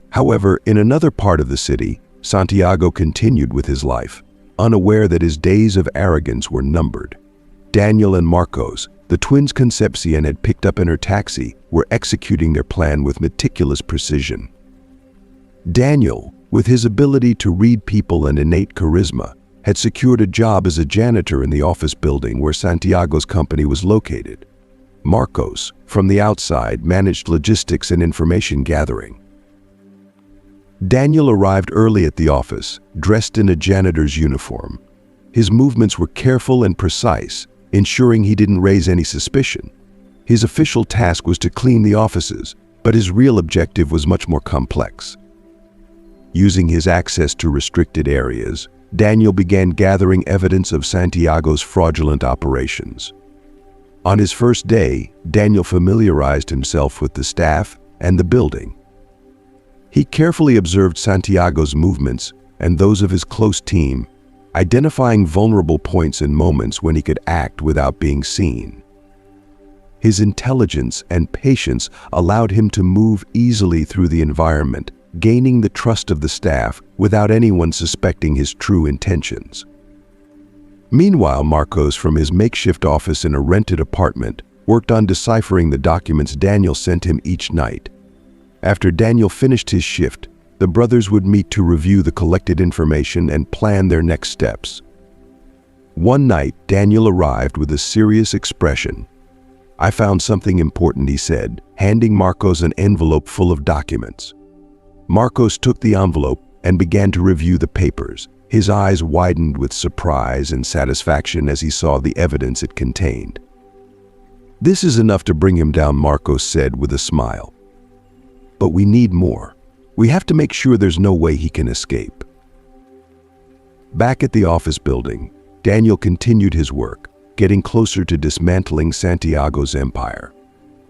However, in another part of the city, Santiago continued with his life, unaware that his days of arrogance were numbered. Daniel and Marcos, the twins Concepcion had picked up in her taxi, were executing their plan with meticulous precision. Daniel, with his ability to read people and innate charisma, had secured a job as a janitor in the office building where Santiago's company was located. Marcos, from the outside, managed logistics and information gathering. Daniel arrived early at the office, dressed in a janitor's uniform. His movements were careful and precise, ensuring he didn't raise any suspicion. His official task was to clean the offices, but his real objective was much more complex. Using his access to restricted areas, Daniel began gathering evidence of Santiago's fraudulent operations. On his first day, Daniel familiarized himself with the staff and the building. He carefully observed Santiago's movements and those of his close team, identifying vulnerable points and moments when he could act without being seen. His intelligence and patience allowed him to move easily through the environment, gaining the trust of the staff without anyone suspecting his true intentions. Meanwhile, Marcos, from his makeshift office in a rented apartment, worked on deciphering the documents Daniel sent him each night. After Daniel finished his shift, the brothers would meet to review the collected information and plan their next steps. One night, Daniel arrived with a serious expression. "I found something important," he said, handing Marcos an envelope full of documents. Marcos took the envelope and began to review the papers. His eyes widened with surprise and satisfaction as he saw the evidence it contained. "This is enough to bring him down," Marcos said with a smile. "But we need more. We have to make sure there's no way he can escape." Back at the office building, Daniel continued his work, getting closer to dismantling Santiago's empire.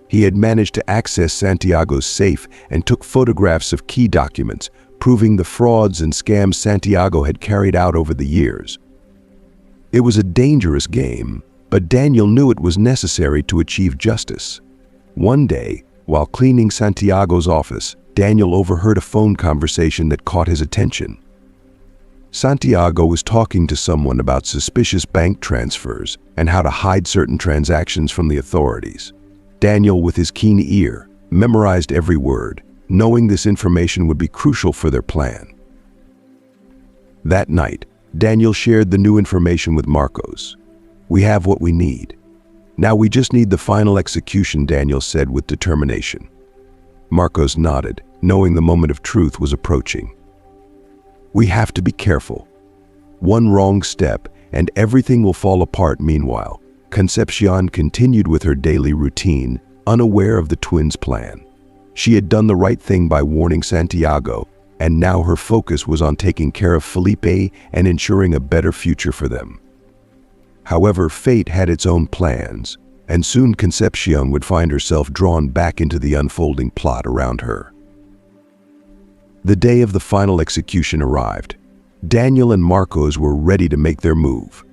He had managed to access Santiago's safe and took photographs of key documents, proving the frauds and scams Santiago had carried out over the years. It was a dangerous game, but Daniel knew it was necessary to achieve justice. One day, while cleaning Santiago's office, Daniel overheard a phone conversation that caught his attention. Santiago was talking to someone about suspicious bank transfers and how to hide certain transactions from the authorities. Daniel, with his keen ear, memorized every word, knowing this information would be crucial for their plan. That night, Daniel shared the new information with Marcos. "We have what we need. Now we just need the final execution," Daniel said with determination. Marcos nodded, knowing the moment of truth was approaching. "We have to be careful. One wrong step and everything will fall apart." Meanwhile, Concepcion continued with her daily routine, unaware of the twins' plan. She had done the right thing by warning Santiago, and now her focus was on taking care of Felipe and ensuring a better future for them. However, fate had its own plans, and soon Concepcion would find herself drawn back into the unfolding plot around her. The day of the final execution arrived. Daniel and Marcos were ready to make their move.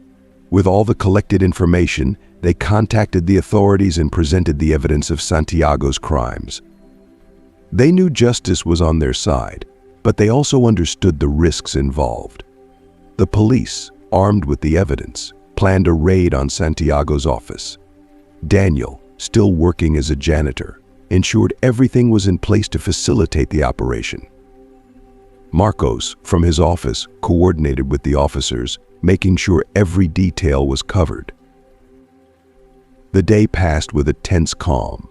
With all the collected information, they contacted the authorities and presented the evidence of Santiago's crimes. They knew justice was on their side, but they also understood the risks involved. The police, armed with the evidence, planned a raid on Santiago's office. Daniel, still working as a janitor, ensured everything was in place to facilitate the operation. Marcos, from his office, coordinated with the officers, making sure every detail was covered. The day passed with a tense calm.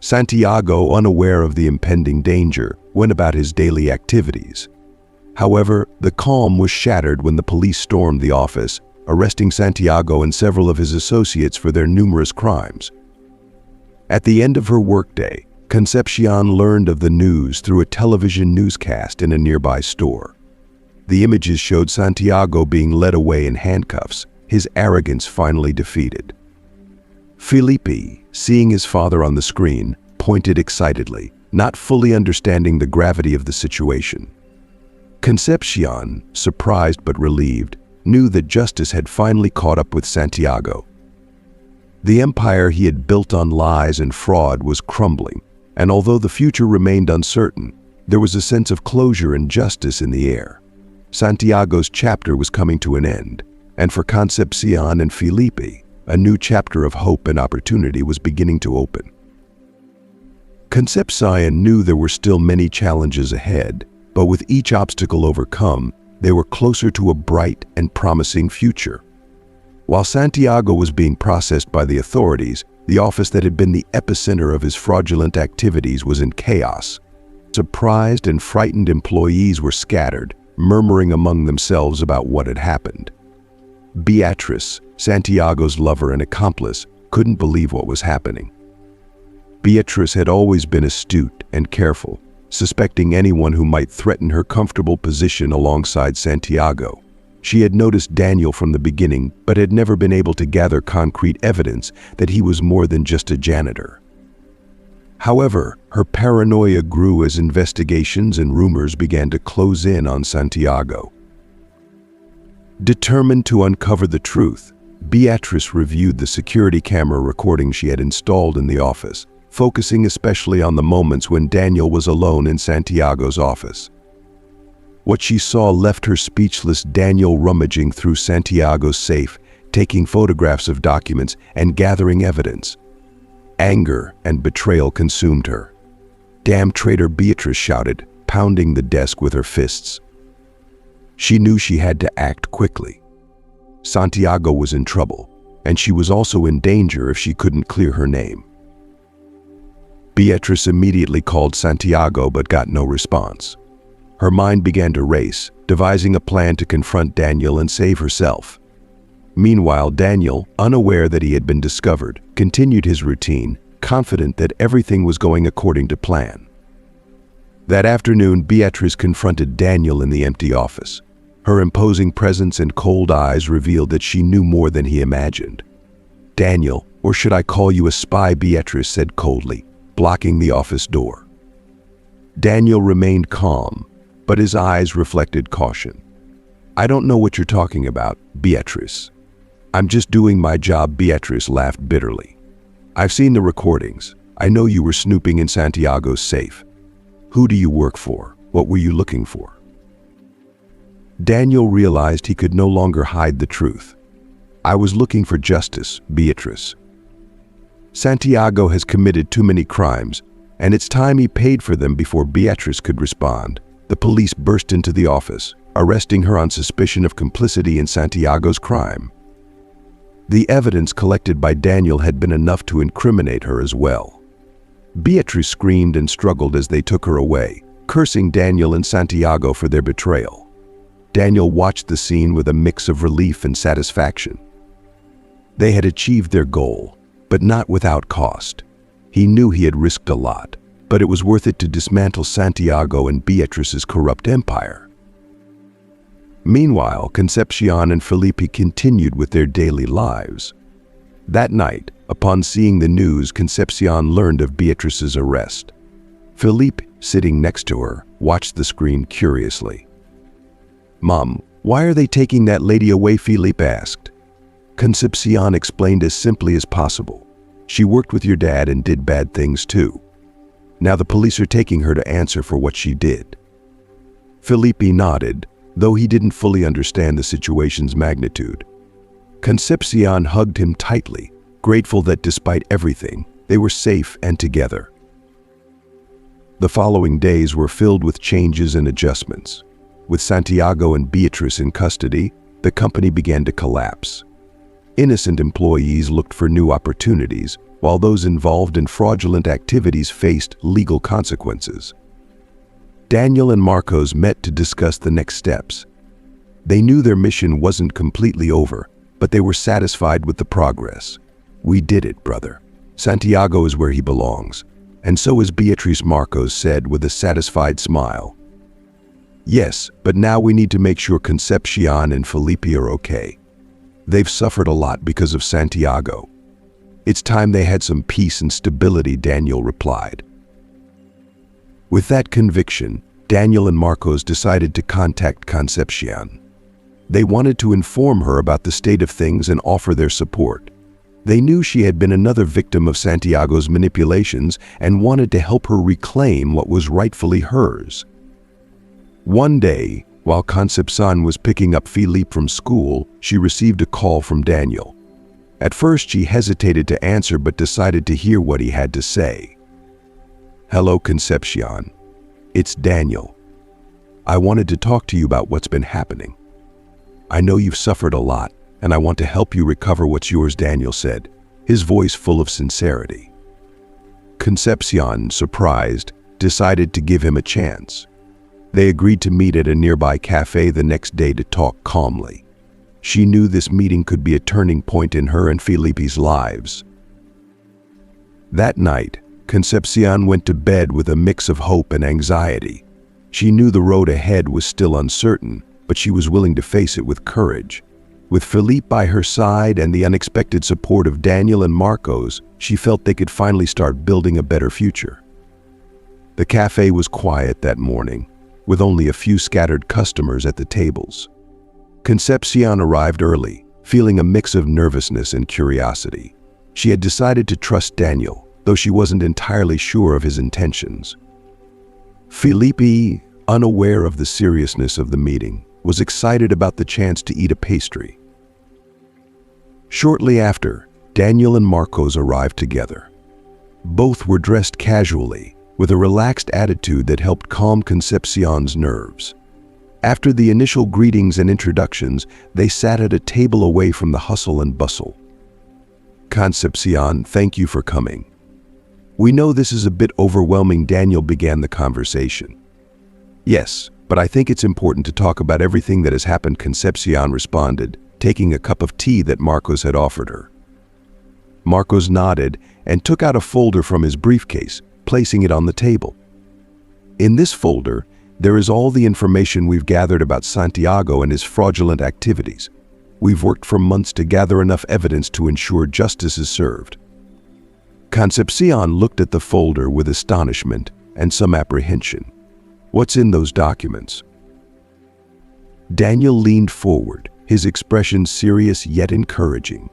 Santiago, unaware of the impending danger, went about his daily activities. However, the calm was shattered when the police stormed the office, arresting Santiago and several of his associates for their numerous crimes. At the end of her workday, Concepcion learned of the news through a television newscast in a nearby store. The images showed Santiago being led away in handcuffs, his arrogance finally defeated. Felipe, seeing his father on the screen, pointed excitedly, not fully understanding the gravity of the situation. Concepcion, surprised but relieved, knew that justice had finally caught up with Santiago. The empire he had built on lies and fraud was crumbling, and although the future remained uncertain, there was a sense of closure and justice in the air. Santiago's chapter was coming to an end, and for Concepcion and Felipe, a new chapter of hope and opportunity was beginning to open. Concepcion knew there were still many challenges ahead, but with each obstacle overcome, they were closer to a bright and promising future. While Santiago was being processed by the authorities, the office that had been the epicenter of his fraudulent activities was in chaos. Surprised and frightened employees were scattered, murmuring among themselves about what had happened. Beatrice, Santiago's lover and accomplice, couldn't believe what was happening. Beatrice had always been astute and careful, suspecting anyone who might threaten her comfortable position alongside Santiago. She had noticed Daniel from the beginning, but had never been able to gather concrete evidence that he was more than just a janitor. However, her paranoia grew as investigations and rumors began to close in on Santiago. Determined to uncover the truth, Beatrice reviewed the security camera recordings she had installed in the office, focusing especially on the moments when Daniel was alone in Santiago's office. What she saw left her speechless. Daniel rummaging through Santiago's safe, taking photographs of documents and gathering evidence. Anger and betrayal consumed her. "Damn traitor!" Beatrice shouted, pounding the desk with her fists. She knew she had to act quickly. Santiago was in trouble, and she was also in danger if she couldn't clear her name. Beatrice immediately called Santiago but got no response. Her mind began to race, devising a plan to confront Daniel and save herself. Meanwhile, Daniel, unaware that he had been discovered, continued his routine, confident that everything was going according to plan. That afternoon, Beatrice confronted Daniel in the empty office. Her imposing presence and cold eyes revealed that she knew more than he imagined. "Daniel, or should I call you a spy?" Beatrice said coldly, blocking the office door. Daniel remained calm, but his eyes reflected caution. "I don't know what you're talking about, Beatrice. I'm just doing my job." Beatrice laughed bitterly. "I've seen the recordings. I know you were snooping in Santiago's safe. Who do you work for? What were you looking for?" Daniel realized he could no longer hide the truth. "I was looking for justice, Beatrice. Santiago has committed too many crimes, and it's time he paid for them." Before Beatrice could respond, the police burst into the office, arresting her on suspicion of complicity in Santiago's crime. The evidence collected by Daniel had been enough to incriminate her as well. Beatrice screamed and struggled as they took her away, cursing Daniel and Santiago for their betrayal. Daniel watched the scene with a mix of relief and satisfaction. They had achieved their goal, but not without cost. He knew he had risked a lot, but it was worth it to dismantle Santiago and Beatrice's corrupt empire. Meanwhile, Concepcion and Felipe continued with their daily lives. That night, upon seeing the news, Concepcion learned of Beatrice's arrest. Felipe, sitting next to her, watched the screen curiously. "Mom, why are they taking that lady away?" Felipe asked. Concepcion explained as simply as possible. "She worked with your dad and did bad things too. Now the police are taking her to answer for what she did." Felipe nodded, though he didn't fully understand the situation's magnitude. Concepcion hugged him tightly, grateful that despite everything, they were safe and together. The following days were filled with changes and adjustments. With Santiago and Beatrice in custody, the company began to collapse. Innocent employees looked for new opportunities, while those involved in fraudulent activities faced legal consequences. Daniel and Marcos met to discuss the next steps. They knew their mission wasn't completely over, but they were satisfied with the progress. "We did it, brother. Santiago is where he belongs, and so is Beatrice," Marcos said with a satisfied smile. "Yes, but now we need to make sure Concepcion and Felipe are okay. They've suffered a lot because of Santiago. It's time they had some peace and stability," Daniel replied. With that conviction, Daniel and Marcos decided to contact Concepcion. They wanted to inform her about the state of things and offer their support. They knew she had been another victim of Santiago's manipulations and wanted to help her reclaim what was rightfully hers. One day, while Concepcion was picking up Felipe from school, she received a call from Daniel. At first, she hesitated to answer but decided to hear what he had to say. "Hello, Concepcion. It's Daniel. I wanted to talk to you about what's been happening. I know you've suffered a lot, and I want to help you recover what's yours," Daniel said, his voice full of sincerity. Concepcion, surprised, decided to give him a chance. They agreed to meet at a nearby cafe the next day to talk calmly. She knew this meeting could be a turning point in her and Felipe's lives. That night, Concepcion went to bed with a mix of hope and anxiety. She knew the road ahead was still uncertain, but she was willing to face it with courage. With Felipe by her side and the unexpected support of Daniel and Marcos, she felt they could finally start building a better future. The cafe was quiet that morning, with only a few scattered customers at the tables. Concepcion arrived early, feeling a mix of nervousness and curiosity. She had decided to trust Daniel, though she wasn't entirely sure of his intentions. Felipe, unaware of the seriousness of the meeting, was excited about the chance to eat a pastry. Shortly after, Daniel and Marcos arrived together. Both were dressed casually, with a relaxed attitude that helped calm Concepcion's nerves. After the initial greetings and introductions, they sat at a table away from the hustle and bustle. "Concepcion, thank you for coming. We know this is a bit overwhelming," Daniel began the conversation. "Yes, but I think it's important to talk about everything that has happened," Concepcion responded, taking a cup of tea that Marcos had offered her. Marcos nodded and took out a folder from his briefcase, placing it on the table. "In this folder, there is all the information we've gathered about Santiago and his fraudulent activities. We've worked for months to gather enough evidence to ensure justice is served." Concepcion looked at the folder with astonishment and some apprehension. "What's in those documents?" Daniel leaned forward, his expression serious yet encouraging.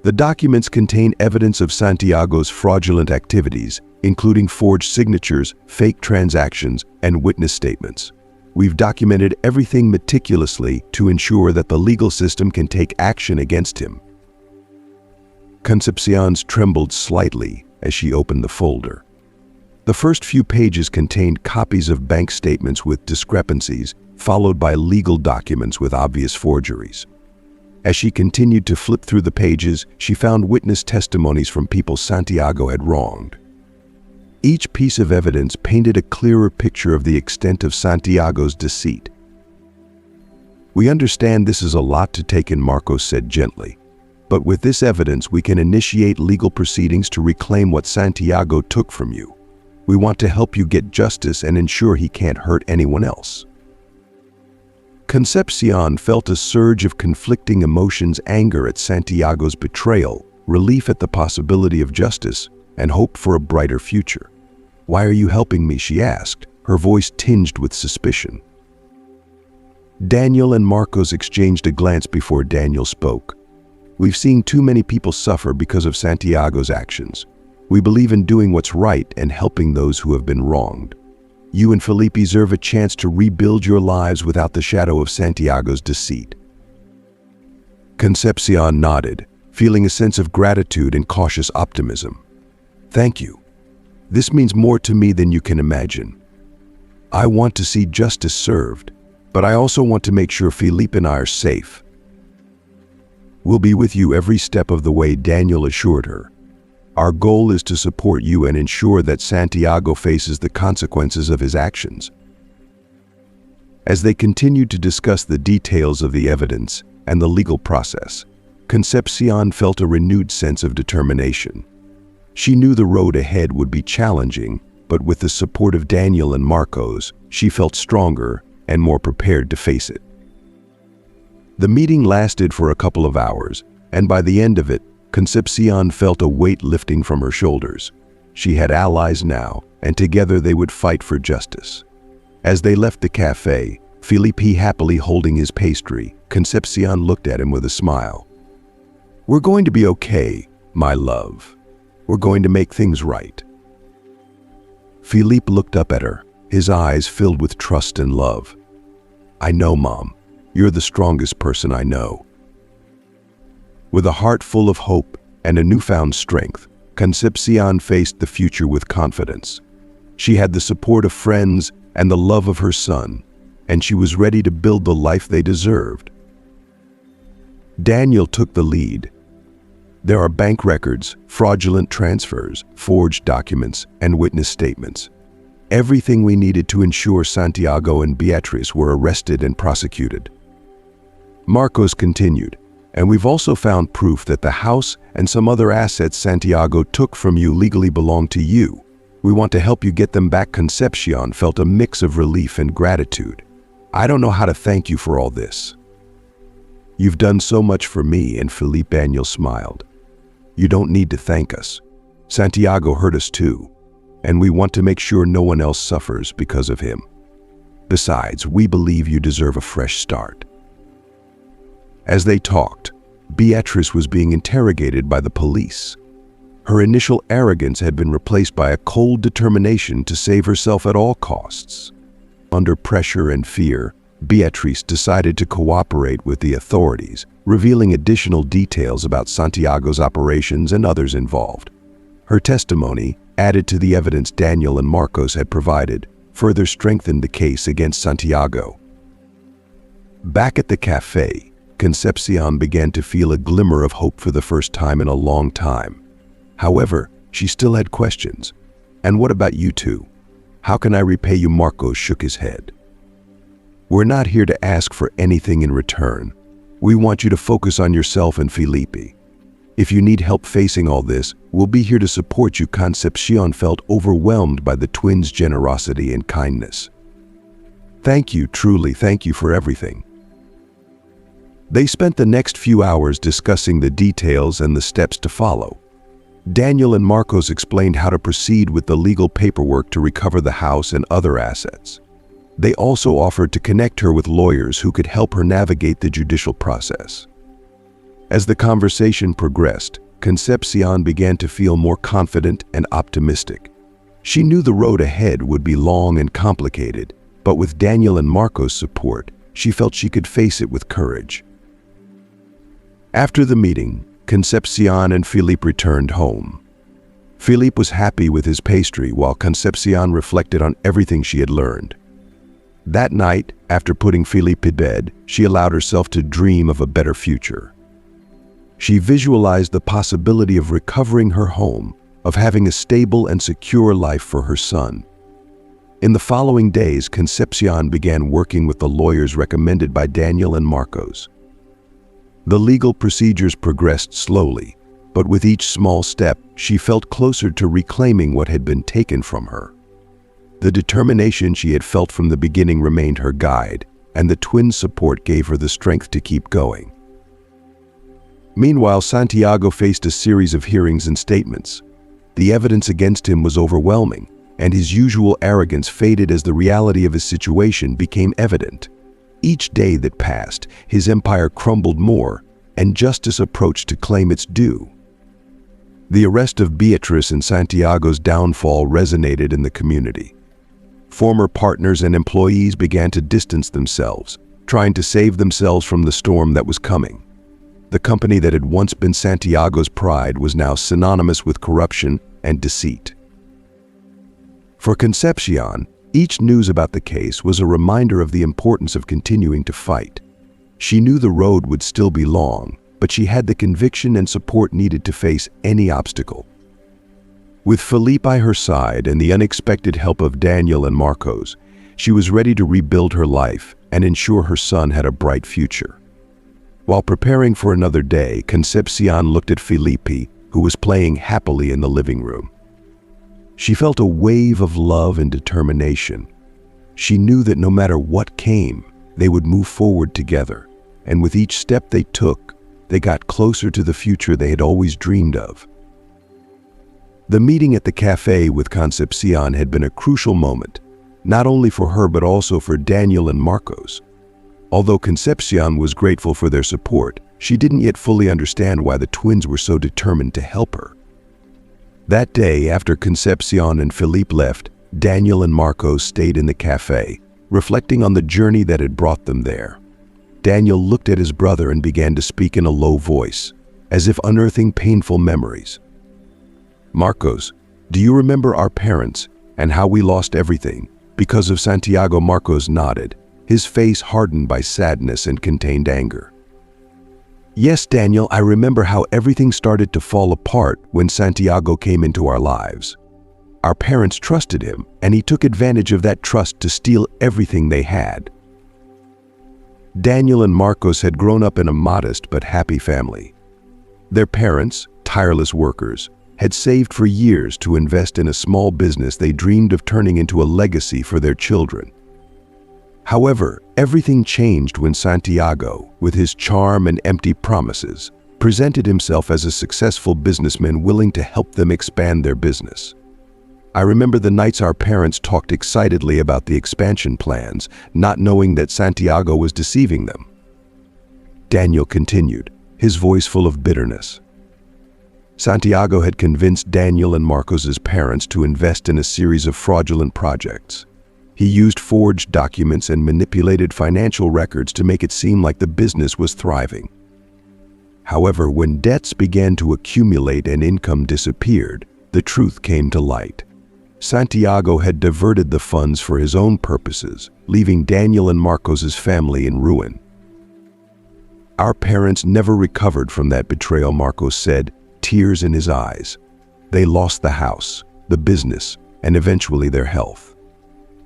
"The documents contain evidence of Santiago's fraudulent activities, including forged signatures, fake transactions, and witness statements. We've documented everything meticulously to ensure that the legal system can take action against him." Concepcion's trembled slightly as she opened the folder. The first few pages contained copies of bank statements with discrepancies, followed by legal documents with obvious forgeries. As she continued to flip through the pages, she found witness testimonies from people Santiago had wronged. Each piece of evidence painted a clearer picture of the extent of Santiago's deceit. "We understand this is a lot to take in," Marcos said gently. "But with this evidence, we can initiate legal proceedings to reclaim what Santiago took from you. We want to help you get justice and ensure he can't hurt anyone else." Concepcion felt a surge of conflicting emotions: anger at Santiago's betrayal, relief at the possibility of justice, and hope for a brighter future. "Why are you helping me?" she asked, her voice tinged with suspicion. Daniel and Marcos exchanged a glance before Daniel spoke. "We've seen too many people suffer because of Santiago's actions. We believe in doing what's right and helping those who have been wronged. You and Felipe deserve a chance to rebuild your lives without the shadow of Santiago's deceit." Concepcion nodded, feeling a sense of gratitude and cautious optimism. "Thank you. This means more to me than you can imagine. I want to see justice served, but I also want to make sure Felipe and I are safe." "We'll be with you every step of the way," Daniel assured her. "Our goal is to support you and ensure that Santiago faces the consequences of his actions." As they continued to discuss the details of the evidence and the legal process, Concepcion felt a renewed sense of determination. She knew the road ahead would be challenging, but with the support of Daniel and Marcos, she felt stronger and more prepared to face it. The meeting lasted for a couple of hours, and by the end of it, Concepcion felt a weight lifting from her shoulders. She had allies now, and together they would fight for justice. As they left the cafe, Felipe happily holding his pastry, Concepcion looked at him with a smile. "We're going to be okay, my love. We're going to make things right." Felipe looked up at her, his eyes filled with trust and love. "I know, Mom. You're the strongest person I know." With a heart full of hope and a newfound strength, Concepcion faced the future with confidence. She had the support of friends and the love of her son, and she was ready to build the life they deserved. Daniel took the lead. "There are bank records, fraudulent transfers, forged documents, and witness statements. everything we needed to ensure Santiago and Beatriz were arrested and prosecuted. Marcos continued, and we've also found proof that the house and some other assets Santiago took from you legally belong to you. We want to help you get them back. Concepcion felt a mix of relief and gratitude. I don't know how to thank you for all this. You've done so much for me, and Felipe Daniel smiled. You don't need to thank us. Santiago hurt us too, and we want to make sure no one else suffers because of him. Besides, we believe you deserve a fresh start. As they talked, Beatriz was being interrogated by the police. Her initial arrogance had been replaced by a cold determination to save herself at all costs. Under pressure and fear, Beatriz decided to cooperate with the authorities, revealing additional details about Santiago's operations and others involved. Her testimony, added to the evidence Daniel and Marcos had provided, further strengthened the case against Santiago. Back at the cafe, Concepcion began to feel a glimmer of hope for the first time in a long time. However, she still had questions. And what about you two? How can I repay you? Marcos shook his head. We're not here to ask for anything in return. We want you to focus on yourself and Felipe. If you need help facing all this, we'll be here to support you. Concepcion felt overwhelmed by the twins' generosity and kindness. Thank you, truly thank you for everything. They spent the next few hours discussing the details and the steps to follow. Daniel and Marcos explained how to proceed with the legal paperwork to recover the house and other assets. They also offered to connect her with lawyers who could help her navigate the judicial process. As the conversation progressed, Concepcion began to feel more confident and optimistic. She knew the road ahead would be long and complicated, but with Daniel and Marcos' support, she felt she could face it with courage. After the meeting, Concepcion and Felipe returned home. Felipe was happy with his pastry while Concepcion reflected on everything she had learned. That night, after putting Felipe to bed, she allowed herself to dream of a better future. She visualized the possibility of recovering her home, of having a stable and secure life for her son. In the following days, Concepcion began working with the lawyers recommended by Daniel and Marcos. The legal procedures progressed slowly, but with each small step, she felt closer to reclaiming what had been taken from her. The determination she had felt from the beginning remained her guide, and the twins' support gave her the strength to keep going. Meanwhile, Santiago faced a series of hearings and statements. The evidence against him was overwhelming, and his usual arrogance faded as the reality of his situation became evident. Each day that passed, his empire crumbled more, and justice approached to claim its due. The arrest of Beatriz and Santiago's downfall resonated in the community. Former partners and employees began to distance themselves, trying to save themselves from the storm that was coming. The company that had once been Santiago's pride was now synonymous with corruption and deceit. For Concepcion, each news about the case was a reminder of the importance of continuing to fight. She knew the road would still be long, but she had the conviction and support needed to face any obstacle. With Felipe by her side and the unexpected help of Daniel and Marcos, she was ready to rebuild her life and ensure her son had a bright future. While preparing for another day, Concepcion looked at Felipe, who was playing happily in the living room. She felt a wave of love and determination. She knew that no matter what came, they would move forward together, and with each step they took, they got closer to the future they had always dreamed of. The meeting at the cafe with Concepcion had been a crucial moment, not only for her but also for Daniel and Marcos. Although Concepcion was grateful for their support, she didn't yet fully understand why the twins were so determined to help her. That day, after Concepcion and Felipe left, Daniel and Marcos stayed in the cafe, reflecting on the journey that had brought them there. Daniel looked at his brother and began to speak in a low voice, as if unearthing painful memories. Marcos, do you remember our parents and how we lost everything because of Santiago? Marcos nodded, his face hardened by sadness and contained anger. Yes, Daniel, I remember how everything started to fall apart when Santiago came into our lives. Our parents trusted him, and he took advantage of that trust to steal everything they had. Daniel and Marcos had grown up in a modest but happy family. Their parents, tireless workers, had saved for years to invest in a small business they dreamed of turning into a legacy for their children. However, everything changed when Santiago, with his charm and empty promises, presented himself as a successful businessman willing to help them expand their business. I remember the nights our parents talked excitedly about the expansion plans, not knowing that Santiago was deceiving them. Daniel continued, his voice full of bitterness. Santiago had convinced Daniel and Marcos's parents to invest in a series of fraudulent projects. He used forged documents and manipulated financial records to make it seem like the business was thriving. However, when debts began to accumulate and income disappeared, the truth came to light. Santiago had diverted the funds for his own purposes, leaving Daniel and Marcos's family in ruin. Our parents never recovered from that betrayal, Marcos said, tears in his eyes. They lost the house, the business, and eventually their health.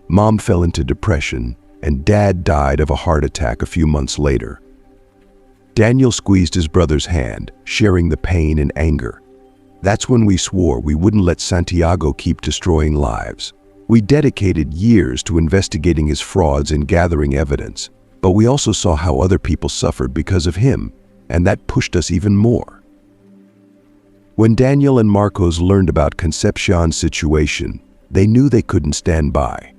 Mom fell into depression, and Dad died of a heart attack a few months later. Daniel squeezed his brother's hand, sharing the pain and anger. That's when we swore we wouldn't let Santiago keep destroying lives. We dedicated years to investigating his frauds and gathering evidence, but we also saw how other people suffered because of him, and that pushed us even more. When Daniel and Marcos learned about Concepcion's situation, they knew they couldn't stand by.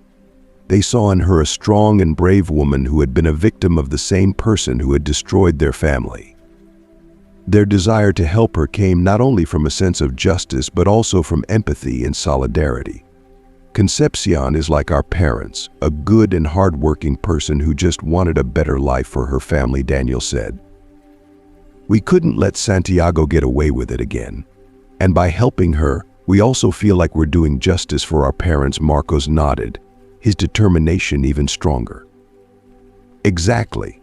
They saw in her a strong and brave woman who had been a victim of the same person who had destroyed their family. Their desire to help her came not only from a sense of justice but also from empathy and solidarity. Concepcion is like our parents, a good and hard-working person who just wanted a better life for her family, Daniel said. We couldn't let Santiago get away with it again. And by helping her, we also feel like we're doing justice for our parents, Marcos nodded, his determination even stronger. Exactly.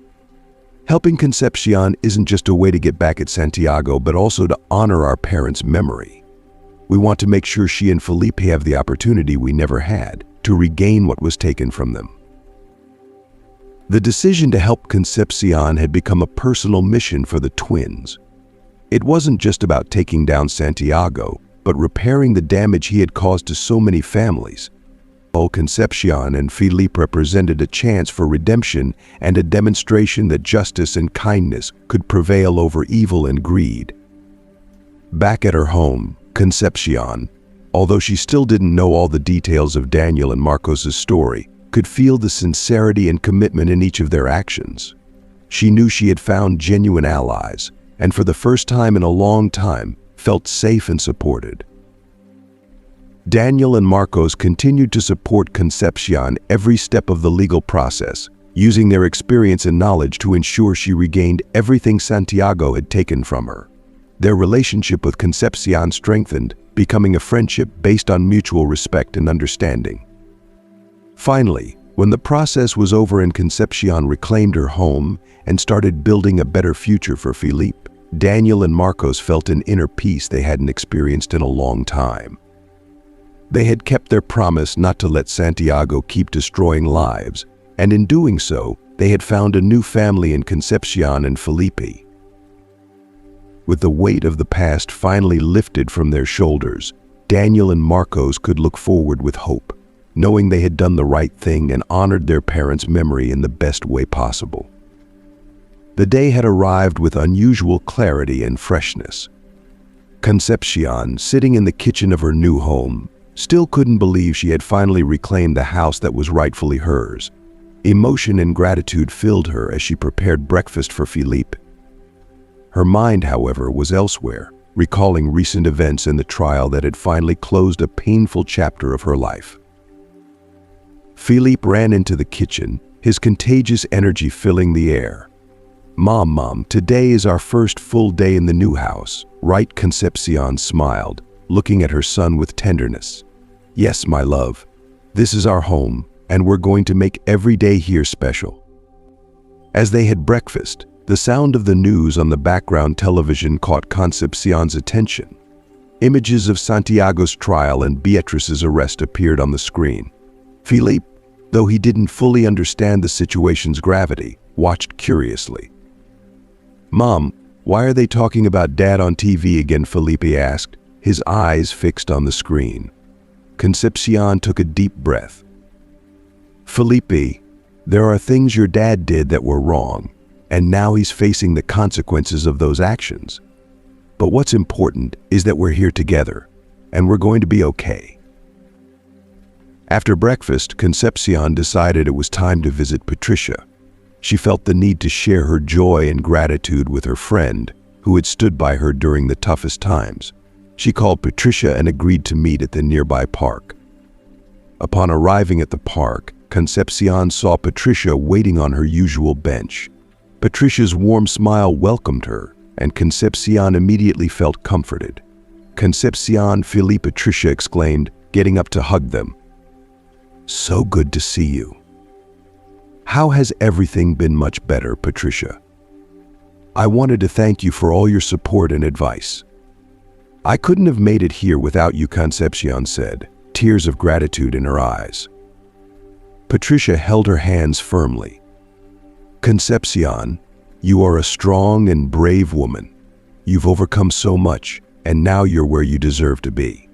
Helping Concepcion isn't just a way to get back at Santiago, but also to honor our parents' memory. We want to make sure she and Felipe have the opportunity we never had to regain what was taken from them. The decision to help Concepcion had become a personal mission for the twins. It wasn't just about taking down Santiago, but repairing the damage he had caused to so many families. Concepcion and Felipe represented a chance for redemption and a demonstration that justice and kindness could prevail over evil and greed. Back at her home, Concepcion, although she still didn't know all the details of Daniel and Marcos's story, could feel the sincerity and commitment in each of their actions. She knew she had found genuine allies, and for the first time in a long time, felt safe and supported. Daniel and Marcos continued to support Concepcion every step of the legal process, using their experience and knowledge to ensure she regained everything Santiago had taken from her. Their relationship with Concepcion strengthened, becoming a friendship based on mutual respect and understanding. Finally, when the process was over and Concepcion reclaimed her home and started building a better future for Felipe, Daniel and Marcos felt an inner peace they hadn't experienced in a long time. They had kept their promise not to let Santiago keep destroying lives, and in doing so, they had found a new family in Concepcion and Felipe. With the weight of the past finally lifted from their shoulders, Daniel and Marcos could look forward with hope, knowing they had done the right thing and honored their parents' memory in the best way possible. The day had arrived with unusual clarity and freshness. Concepcion, sitting in the kitchen of her new home, still couldn't believe she had finally reclaimed the house that was rightfully hers. Emotion and gratitude filled her as she prepared breakfast for Felipe. Her mind, however, was elsewhere, recalling recent events in the trial that had finally closed a painful chapter of her life. Felipe ran into the kitchen, his contagious energy filling the air. Mom, today is our first full day in the new house, right?" Concepcion smiled, looking at her son with tenderness. "Yes, my love. This is our home, and we're going to make every day here special." As they had breakfast, the sound of the news on the background television caught Concepcion's attention. Images of Santiago's trial and Beatrice's arrest appeared on the screen. Felipe, though he didn't fully understand the situation's gravity, watched curiously. "Mom, why are they talking about Dad on TV again?" Felipe asked, his eyes fixed on the screen. Concepcion took a deep breath. "Felipe, there are things your dad did that were wrong, and now he's facing the consequences of those actions. But what's important is that we're here together, and we're going to be okay." After breakfast, Concepcion decided it was time to visit Patricia. She felt the need to share her joy and gratitude with her friend, who had stood by her during the toughest times. She called Patricia and agreed to meet at the nearby park. Upon arriving at the park, Concepcion saw Patricia waiting on her usual bench. Patricia's warm smile welcomed her, and Concepcion immediately felt comforted. "Concepcion," Felipe, Patricia exclaimed, getting up to hug them. "So good to see you." "How has everything been?" "Much better, Patricia. I wanted to thank you for all your support and advice." "I couldn't have made it here without you," Concepcion said, tears of gratitude in her eyes. Patricia held her hands firmly. "Concepcion, you are a strong and brave woman. You've overcome so much, and now you're where you deserve to be.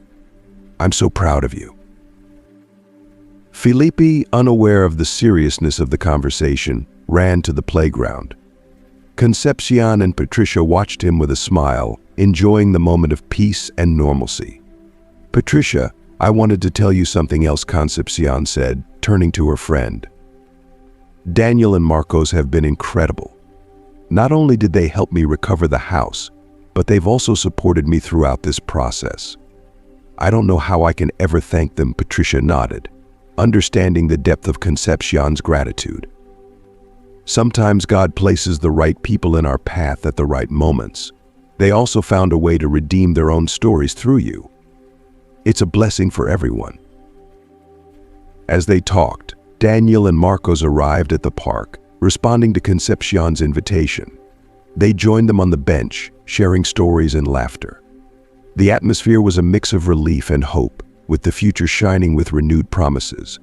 I'm so proud of you." Felipe, unaware of the seriousness of the conversation, ran to the playground. Concepcion and Patricia watched him with a smile, enjoying the moment of peace and normalcy. "Patricia, I wanted to tell you something else," Concepcion said, turning to her friend. "Daniel and Marcos have been incredible. Not only did they help me recover the house, but they've also supported me throughout this process. I don't know how I can ever thank them." Patricia nodded, understanding the depth of Concepcion's gratitude. "Sometimes God places the right people in our path at the right moments. They also found a way to redeem their own stories through you. It's a blessing for everyone." As they talked, Daniel and Marcos arrived at the park, responding to Concepcion's invitation. They joined them on the bench, sharing stories and laughter. The atmosphere was a mix of relief and hope, with the future shining with renewed promises.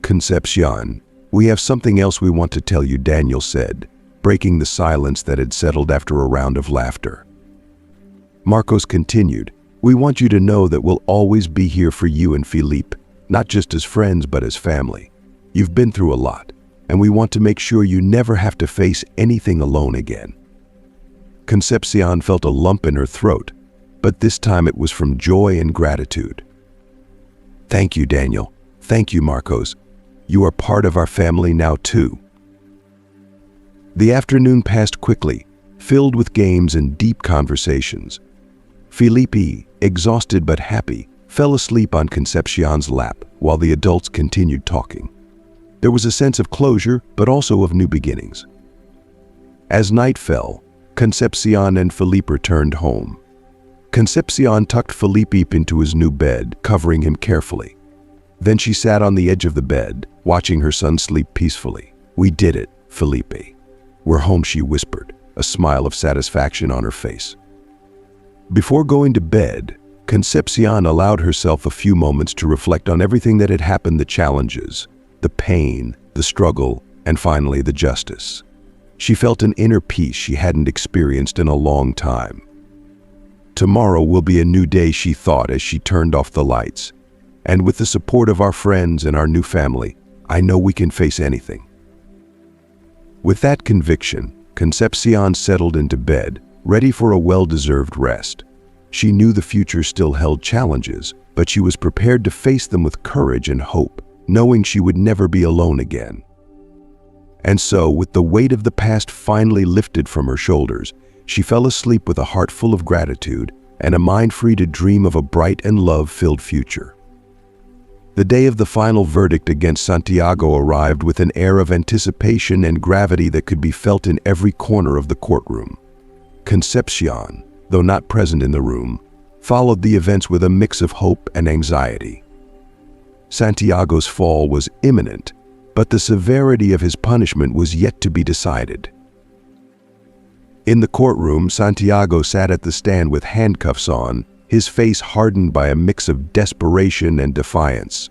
"Concepcion, we have something else we want to tell you," Daniel said, breaking the silence that had settled after a round of laughter. Marcos continued, "We want you to know that we'll always be here for you and Felipe, not just as friends but as family. You've been through a lot, and we want to make sure you never have to face anything alone again." Concepcion felt a lump in her throat, but this time it was from joy and gratitude. "Thank you, Daniel. Thank you, Marcos. You are part of our family now, too." The afternoon passed quickly, filled with games and deep conversations. Felipe, exhausted but happy, fell asleep on Concepcion's lap while the adults continued talking. There was a sense of closure, but also of new beginnings. As night fell, Concepcion and Felipe returned home. Concepcion tucked Felipe into his new bed, covering him carefully. Then she sat on the edge of the bed, watching her son sleep peacefully. "We did it, Felipe. We're home," she whispered, a smile of satisfaction on her face. Before going to bed, Concepcion allowed herself a few moments to reflect on everything that had happened, the challenges, the pain, the struggle, and finally the justice. She felt an inner peace she hadn't experienced in a long time. "Tomorrow will be a new day," she thought as she turned off the lights. "And with the support of our friends and our new family, I know we can face anything." With that conviction, Concepcion settled into bed, ready for a well-deserved rest. She knew the future still held challenges, but she was prepared to face them with courage and hope, knowing she would never be alone again. And so, with the weight of the past finally lifted from her shoulders, she fell asleep with a heart full of gratitude and a mind free to dream of a bright and love-filled future. The day of the final verdict against Santiago arrived with an air of anticipation and gravity that could be felt in every corner of the courtroom. Concepcion, though not present in the room, followed the events with a mix of hope and anxiety. Santiago's fall was imminent, but the severity of his punishment was yet to be decided. In the courtroom, Santiago sat at the stand with handcuffs on, his face hardened by a mix of desperation and defiance.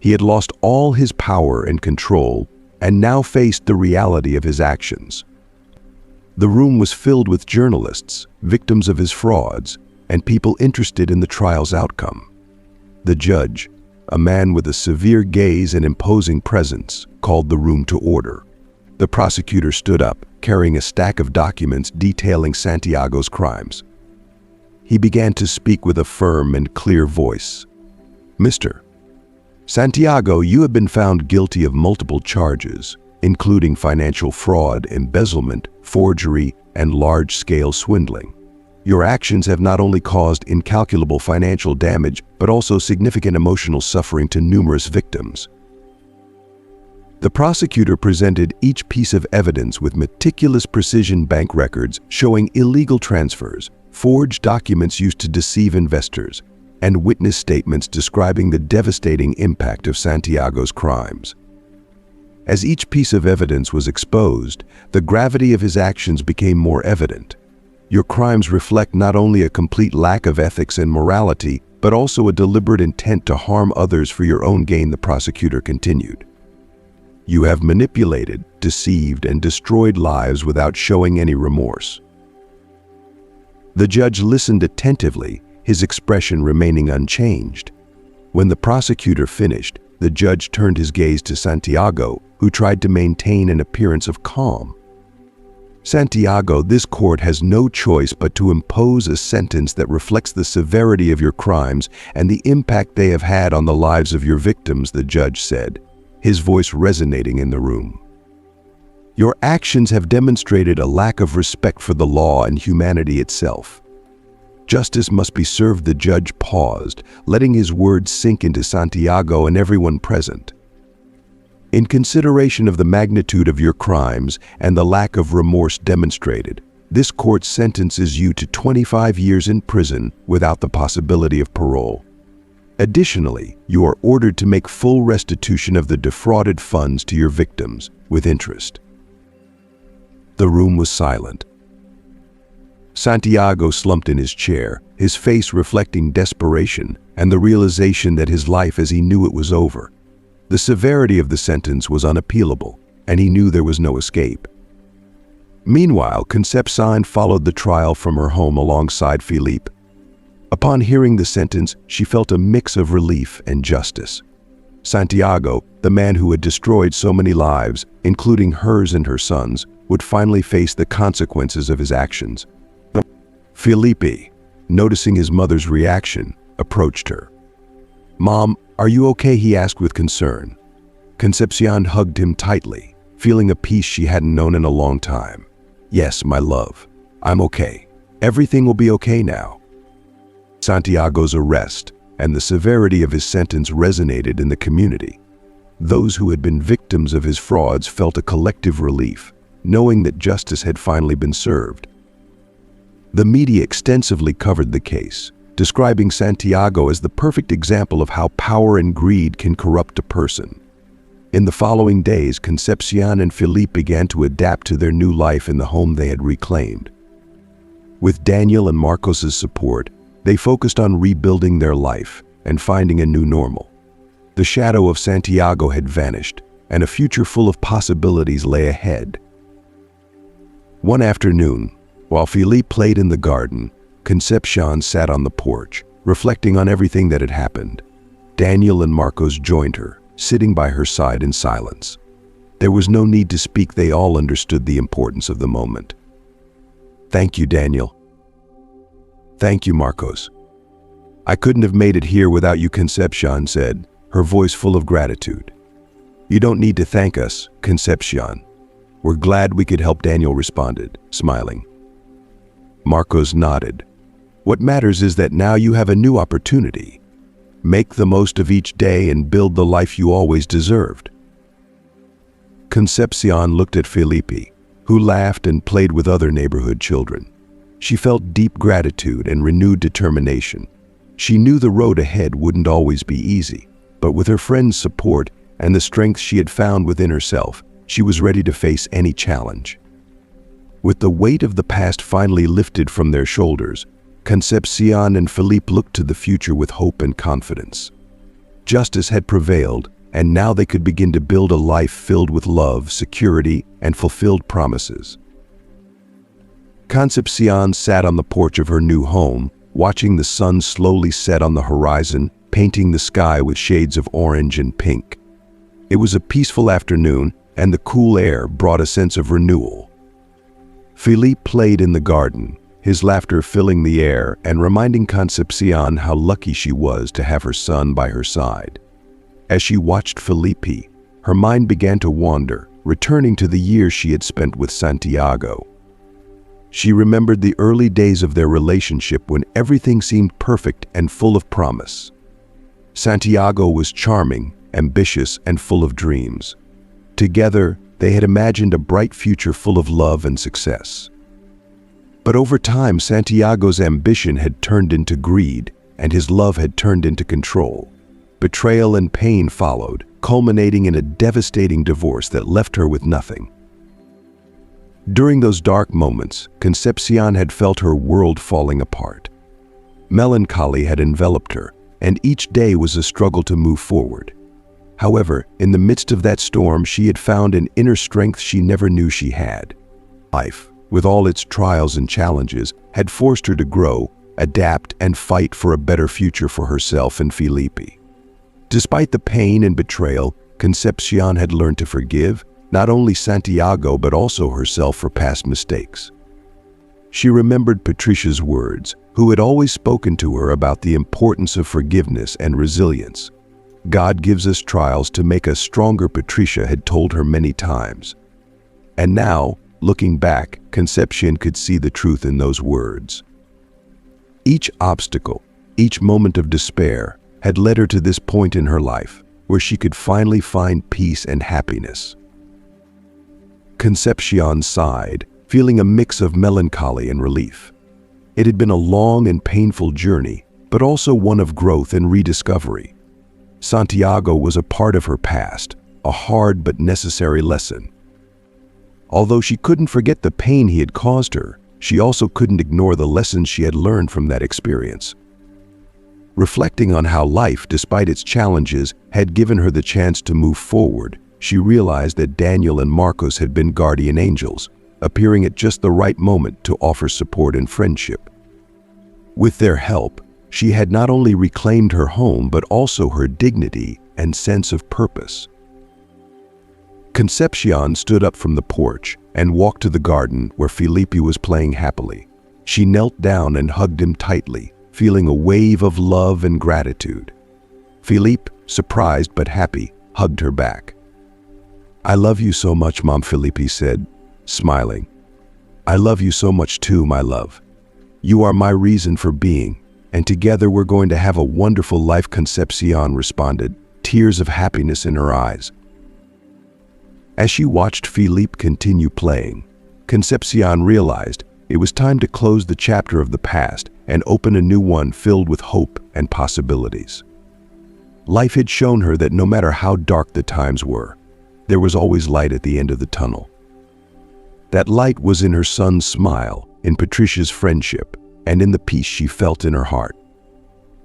He had lost all his power and control, and now faced the reality of his actions. The room was filled with journalists, victims of his frauds, and people interested in the trial's outcome. The judge, a man with a severe gaze and imposing presence, called the room to order. The prosecutor stood up, carrying a stack of documents detailing Santiago's crimes. He began to speak with a firm and clear voice. "Mr. Santiago, you have been found guilty of multiple charges, including financial fraud, embezzlement, forgery, and large-scale swindling. Your actions have not only caused incalculable financial damage, but also significant emotional suffering to numerous victims." The prosecutor presented each piece of evidence with meticulous precision: bank records showing illegal transfers, forged documents used to deceive investors, and witness statements describing the devastating impact of Santiago's crimes. As each piece of evidence was exposed, the gravity of his actions became more evident. "Your crimes reflect not only a complete lack of ethics and morality, but also a deliberate intent to harm others for your own gain," the prosecutor continued. "You have manipulated, deceived, and destroyed lives without showing any remorse." The judge listened attentively, his expression remaining unchanged. When the prosecutor finished, the judge turned his gaze to Santiago, who tried to maintain an appearance of calm. "Santiago, this court has no choice but to impose a sentence that reflects the severity of your crimes and the impact they have had on the lives of your victims," the judge said, his voice resonating in the room. "Your actions have demonstrated a lack of respect for the law and humanity itself. Justice must be served." The judge paused, letting his words sink into Santiago and everyone present. "In consideration of the magnitude of your crimes and the lack of remorse demonstrated, this court sentences you to 25 years in prison without the possibility of parole. Additionally, you are ordered to make full restitution of the defrauded funds to your victims, with interest." The room was silent. Santiago slumped in his chair, his face reflecting desperation and the realization that his life as he knew it was over. The severity of the sentence was unappealable, and he knew there was no escape. Meanwhile, Concepcion followed the trial from her home alongside Felipe. Upon hearing the sentence, she felt a mix of relief and justice. Santiago, the man who had destroyed so many lives, including hers and her son's, would finally face the consequences of his actions. Felipe, noticing his mother's reaction, approached her. "Mom, are you okay?" he asked with concern. Concepcion hugged him tightly, feeling a peace she hadn't known in a long time. "Yes, my love, I'm okay. Everything will be okay now." Santiago's arrest and the severity of his sentence resonated in the community. Those who had been victims of his frauds felt a collective relief, knowing that justice had finally been served. The media extensively covered the case, describing Santiago as the perfect example of how power and greed can corrupt a person. In the following days, Concepcion and Felipe began to adapt to their new life in the home they had reclaimed. With Daniel and Marcos's support, they focused on rebuilding their life and finding a new normal. The shadow of Santiago had vanished, and a future full of possibilities lay ahead. One afternoon, while Felipe played in the garden, Concepcion sat on the porch, reflecting on everything that had happened. Daniel and Marcos joined her, sitting by her side in silence. There was no need to speak, they all understood the importance of the moment. "Thank you, Daniel." "Thank you, Marcos." "I couldn't have made it here without you," Concepcion said, her voice full of gratitude. "You don't need to thank us, Concepcion. We're glad we could help," Daniel responded, smiling. Marcos nodded. "What matters is that now you have a new opportunity. Make the most of each day and build the life you always deserved." Concepcion looked at Felipe, who laughed and played with other neighborhood children. She felt deep gratitude and renewed determination. She knew the road ahead wouldn't always be easy, but with her friend's support and the strength she had found within herself, she was ready to face any challenge. With the weight of the past finally lifted from their shoulders, Concepcion and Felipe looked to the future with hope and confidence. Justice had prevailed, and now they could begin to build a life filled with love, security, and fulfilled promises. Concepcion sat on the porch of her new home, watching the sun slowly set on the horizon, painting the sky with shades of orange and pink. It was a peaceful afternoon, and the cool air brought a sense of renewal. Felipe played in the garden, his laughter filling the air and reminding Concepcion how lucky she was to have her son by her side. As she watched Felipe, her mind began to wander, returning to the years she had spent with Santiago. She remembered the early days of their relationship when everything seemed perfect and full of promise. Santiago was charming, ambitious, and full of dreams. Together, they had imagined a bright future full of love and success. But over time, Santiago's ambition had turned into greed, and his love had turned into control. Betrayal and pain followed, culminating in a devastating divorce that left her with nothing. During those dark moments, Concepcion had felt her world falling apart. Melancholy had enveloped her, and each day was a struggle to move forward. However, in the midst of that storm, she had found an inner strength she never knew she had. Life, with all its trials and challenges, had forced her to grow, adapt, and fight for a better future for herself and Felipe. Despite the pain and betrayal, Concepcion had learned to forgive, not only Santiago but also herself for past mistakes. She remembered Patricia's words, who had always spoken to her about the importance of forgiveness and resilience. God gives us trials to make us stronger, Patricia had told her many times. And now, looking back, Concepcion could see the truth in those words. Each obstacle, each moment of despair, had led her to this point in her life, where she could finally find peace and happiness. Concepcion sighed, feeling a mix of melancholy and relief. It had been a long and painful journey, but also one of growth and rediscovery. Santiago was a part of her past, a hard but necessary lesson. Although she couldn't forget the pain he had caused her, she also couldn't ignore the lessons she had learned from that experience. Reflecting on how life, despite its challenges, had given her the chance to move forward, she realized that Daniel and Marcos had been guardian angels, appearing at just the right moment to offer support and friendship. With their help, she had not only reclaimed her home but also her dignity and sense of purpose. Concepcion stood up from the porch and walked to the garden where Felipe was playing happily. She knelt down and hugged him tightly, feeling a wave of love and gratitude. Felipe, surprised but happy, hugged her back. "I love you so much, Mom," Felipe said, smiling. "I love you so much too, my love. You are my reason for being, and together we're going to have a wonderful life," Concepcion responded, tears of happiness in her eyes. As she watched Felipe continue playing, Concepcion realized it was time to close the chapter of the past and open a new one filled with hope and possibilities. Life had shown her that no matter how dark the times were, there was always light at the end of the tunnel. That light was in her son's smile, in Patricia's friendship, and in the peace she felt in her heart.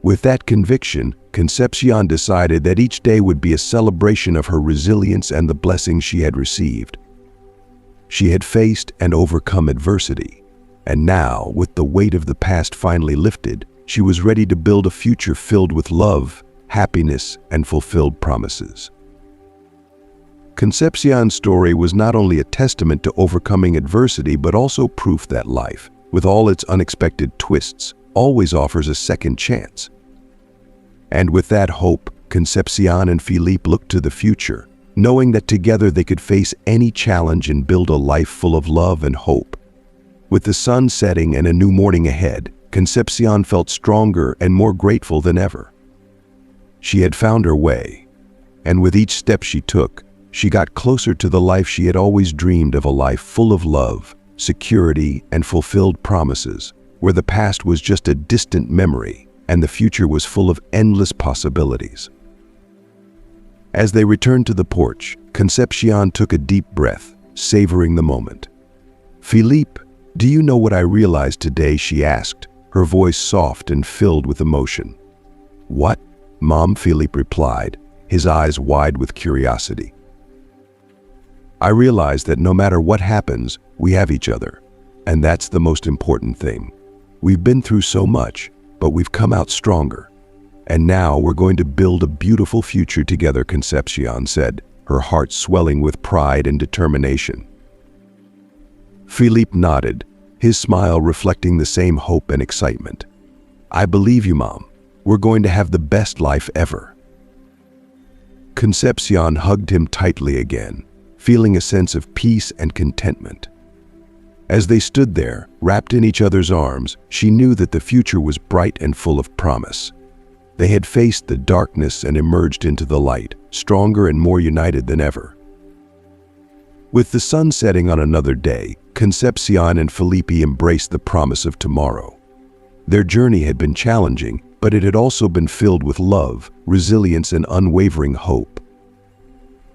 With that conviction, Concepcion decided that each day would be a celebration of her resilience and the blessings she had received. She had faced and overcome adversity, and now, with the weight of the past finally lifted, she was ready to build a future filled with love, happiness, and fulfilled promises. Concepcion's story was not only a testament to overcoming adversity but also proof that life, with all its unexpected twists, always offers a second chance. And with that hope, Concepcion and Felipe looked to the future, knowing that together they could face any challenge and build a life full of love and hope. With the sun setting and a new morning ahead, Concepcion felt stronger and more grateful than ever. She had found her way, and with each step she took, she got closer to the life she had always dreamed of, a life full of love, security, and fulfilled promises, where the past was just a distant memory and the future was full of endless possibilities. As they returned to the porch, Concepcion took a deep breath, savoring the moment. "Felipe, do you know what I realized today?" she asked, her voice soft and filled with emotion. "What?" Mom, Philippe replied, his eyes wide with curiosity. "I realize that no matter what happens, we have each other, and that's the most important thing. We've been through so much, but we've come out stronger. And now we're going to build a beautiful future together," Concepcion said, her heart swelling with pride and determination. Philippe nodded, his smile reflecting the same hope and excitement. "I believe you, Mom. We're going to have the best life ever." Concepcion hugged him tightly again, feeling a sense of peace and contentment. As they stood there, wrapped in each other's arms, she knew that the future was bright and full of promise. They had faced the darkness and emerged into the light, stronger and more united than ever. With the sun setting on another day, Concepcion and Felipe embraced the promise of tomorrow. Their journey had been challenging, but it had also been filled with love, resilience, and unwavering hope.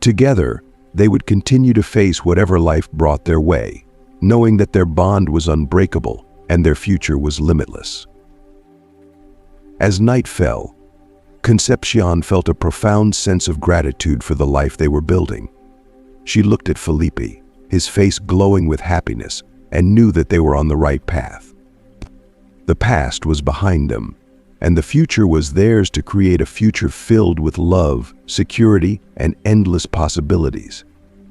Together, they would continue to face whatever life brought their way, knowing that their bond was unbreakable and their future was limitless. As night fell, Concepcion felt a profound sense of gratitude for the life they were building. She looked at Felipe, his face glowing with happiness, and knew that they were on the right path. The past was behind them, and the future was theirs to create a future filled with love, security, and endless possibilities.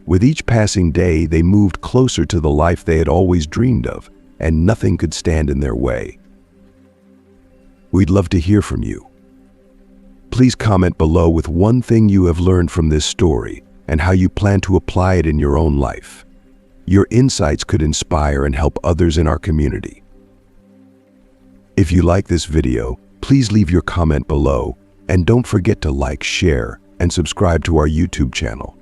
With each passing day, they moved closer to the life they had always dreamed of, and nothing could stand in their way. We'd love to hear from you. Please comment below with one thing you have learned from this story and how you plan to apply it in your own life. Your insights could inspire and help others in our community. If you like this video, please leave your comment below, and don't forget to like, share, and subscribe to our YouTube channel.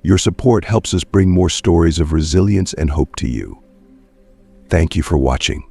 Your support helps us bring more stories of resilience and hope to you. Thank you for watching.